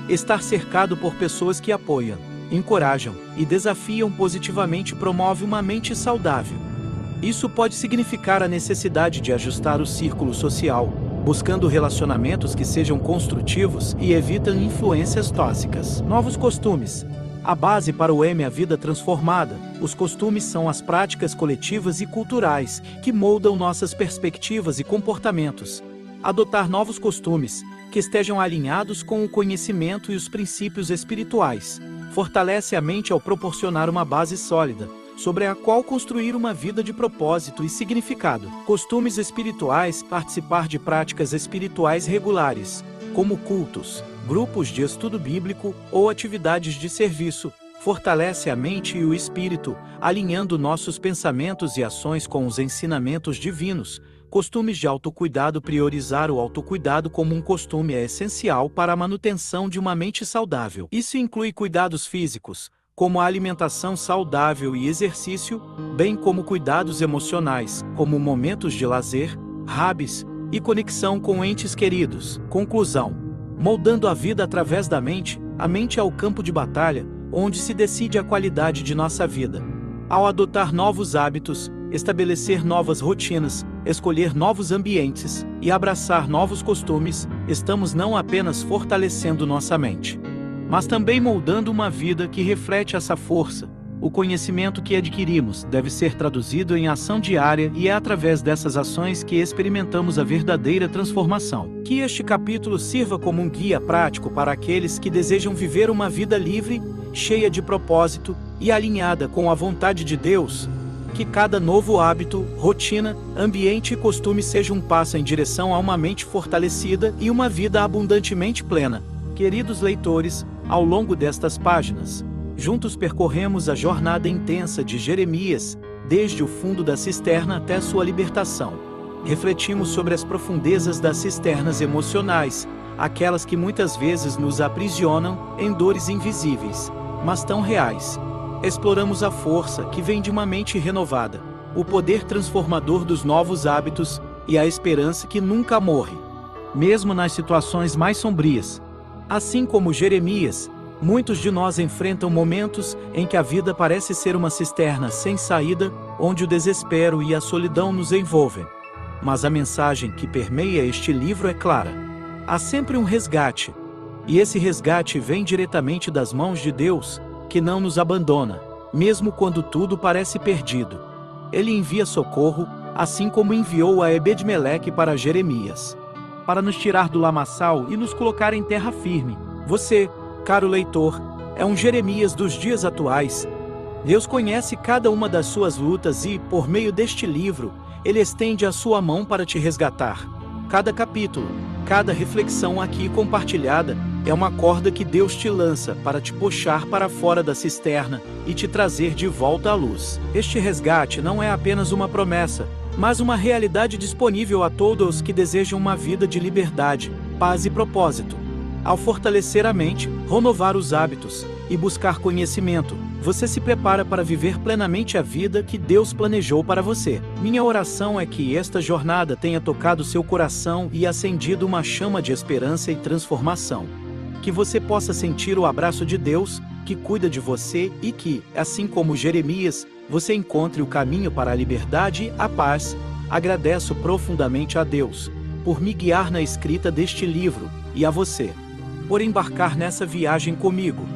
Estar cercado por pessoas que apoiam, encorajam e desafiam positivamente promove uma mente saudável. Isso pode significar a necessidade de ajustar o círculo social, buscando relacionamentos que sejam construtivos e evitam influências tóxicas. Novos costumes. A base para o M é a vida transformada. Os costumes são as práticas coletivas e culturais que moldam nossas perspectivas e comportamentos. Adotar novos costumes, que estejam alinhados com o conhecimento e os princípios espirituais, fortalece a mente ao proporcionar uma base sólida, sobre a qual construir uma vida de propósito e significado. Costumes espirituais. Participar de práticas espirituais regulares, como cultos, grupos de estudo bíblico ou atividades de serviço, fortalece a mente e o espírito, alinhando nossos pensamentos e ações com os ensinamentos divinos. Costumes de autocuidado. Priorizar o autocuidado como um costume é essencial para a manutenção de uma mente saudável. Isso inclui cuidados físicos, como a alimentação saudável e exercício, bem como cuidados emocionais, como momentos de lazer, hobbies e conexão com entes queridos. Conclusão. Moldando a vida através da mente, a mente é o campo de batalha, onde se decide a qualidade de nossa vida. Ao adotar novos hábitos, estabelecer novas rotinas, escolher novos ambientes e abraçar novos costumes, estamos não apenas fortalecendo nossa mente, mas também moldando uma vida que reflete essa força, O conhecimento que adquirimos deve ser traduzido em ação diária e é através dessas ações que experimentamos a verdadeira transformação. Que este capítulo sirva como um guia prático para aqueles que desejam viver uma vida livre, cheia de propósito e alinhada com a vontade de Deus. Que cada novo hábito, rotina, ambiente e costume seja um passo em direção a uma mente fortalecida e uma vida abundantemente plena. Queridos leitores, ao longo destas páginas, juntos percorremos a jornada intensa de Jeremias, desde o fundo da cisterna até sua libertação. Refletimos sobre as profundezas das cisternas emocionais, aquelas que muitas vezes nos aprisionam em dores invisíveis, mas tão reais. Exploramos a força que vem de uma mente renovada, o poder transformador dos novos hábitos e a esperança que nunca morre, mesmo nas situações mais sombrias. Assim como Jeremias, muitos de nós enfrentam momentos em que a vida parece ser uma cisterna sem saída, onde o desespero e a solidão nos envolvem. Mas a mensagem que permeia este livro é clara. Há sempre um resgate, e esse resgate vem diretamente das mãos de Deus, que não nos abandona, mesmo quando tudo parece perdido. Ele envia socorro, assim como enviou a Ebed-Meleque para Jeremias, para nos tirar do lamaçal e nos colocar em terra firme. Você, caro leitor, é um Jeremias dos dias atuais. Deus conhece cada uma das suas lutas e, por meio deste livro, Ele estende a sua mão para te resgatar. Cada capítulo, cada reflexão aqui compartilhada é uma corda que Deus te lança para te puxar para fora da cisterna e te trazer de volta à luz. Este resgate não é apenas uma promessa, mas uma realidade disponível a todos que desejam uma vida de liberdade, paz e propósito. Ao fortalecer a mente, renovar os hábitos e buscar conhecimento, você se prepara para viver plenamente a vida que Deus planejou para você. Minha oração é que esta jornada tenha tocado seu coração e acendido uma chama de esperança e transformação. Que você possa sentir o abraço de Deus, que cuida de você e que, assim como Jeremias, você encontre o caminho para a liberdade e a paz. Agradeço profundamente a Deus por me guiar na escrita deste livro e a você por embarcar nessa viagem comigo.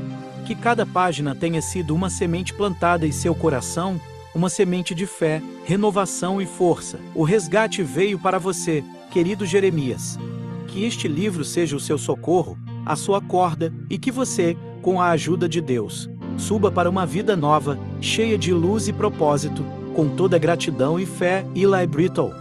Que cada página tenha sido uma semente plantada em seu coração, uma semente de fé, renovação e força. O resgate veio para você, querido Jeremias. Que este livro seja o seu socorro, a sua corda, e que você, com a ajuda de Deus, suba para uma vida nova, cheia de luz e propósito, com toda gratidão e fé. Eli Brittle.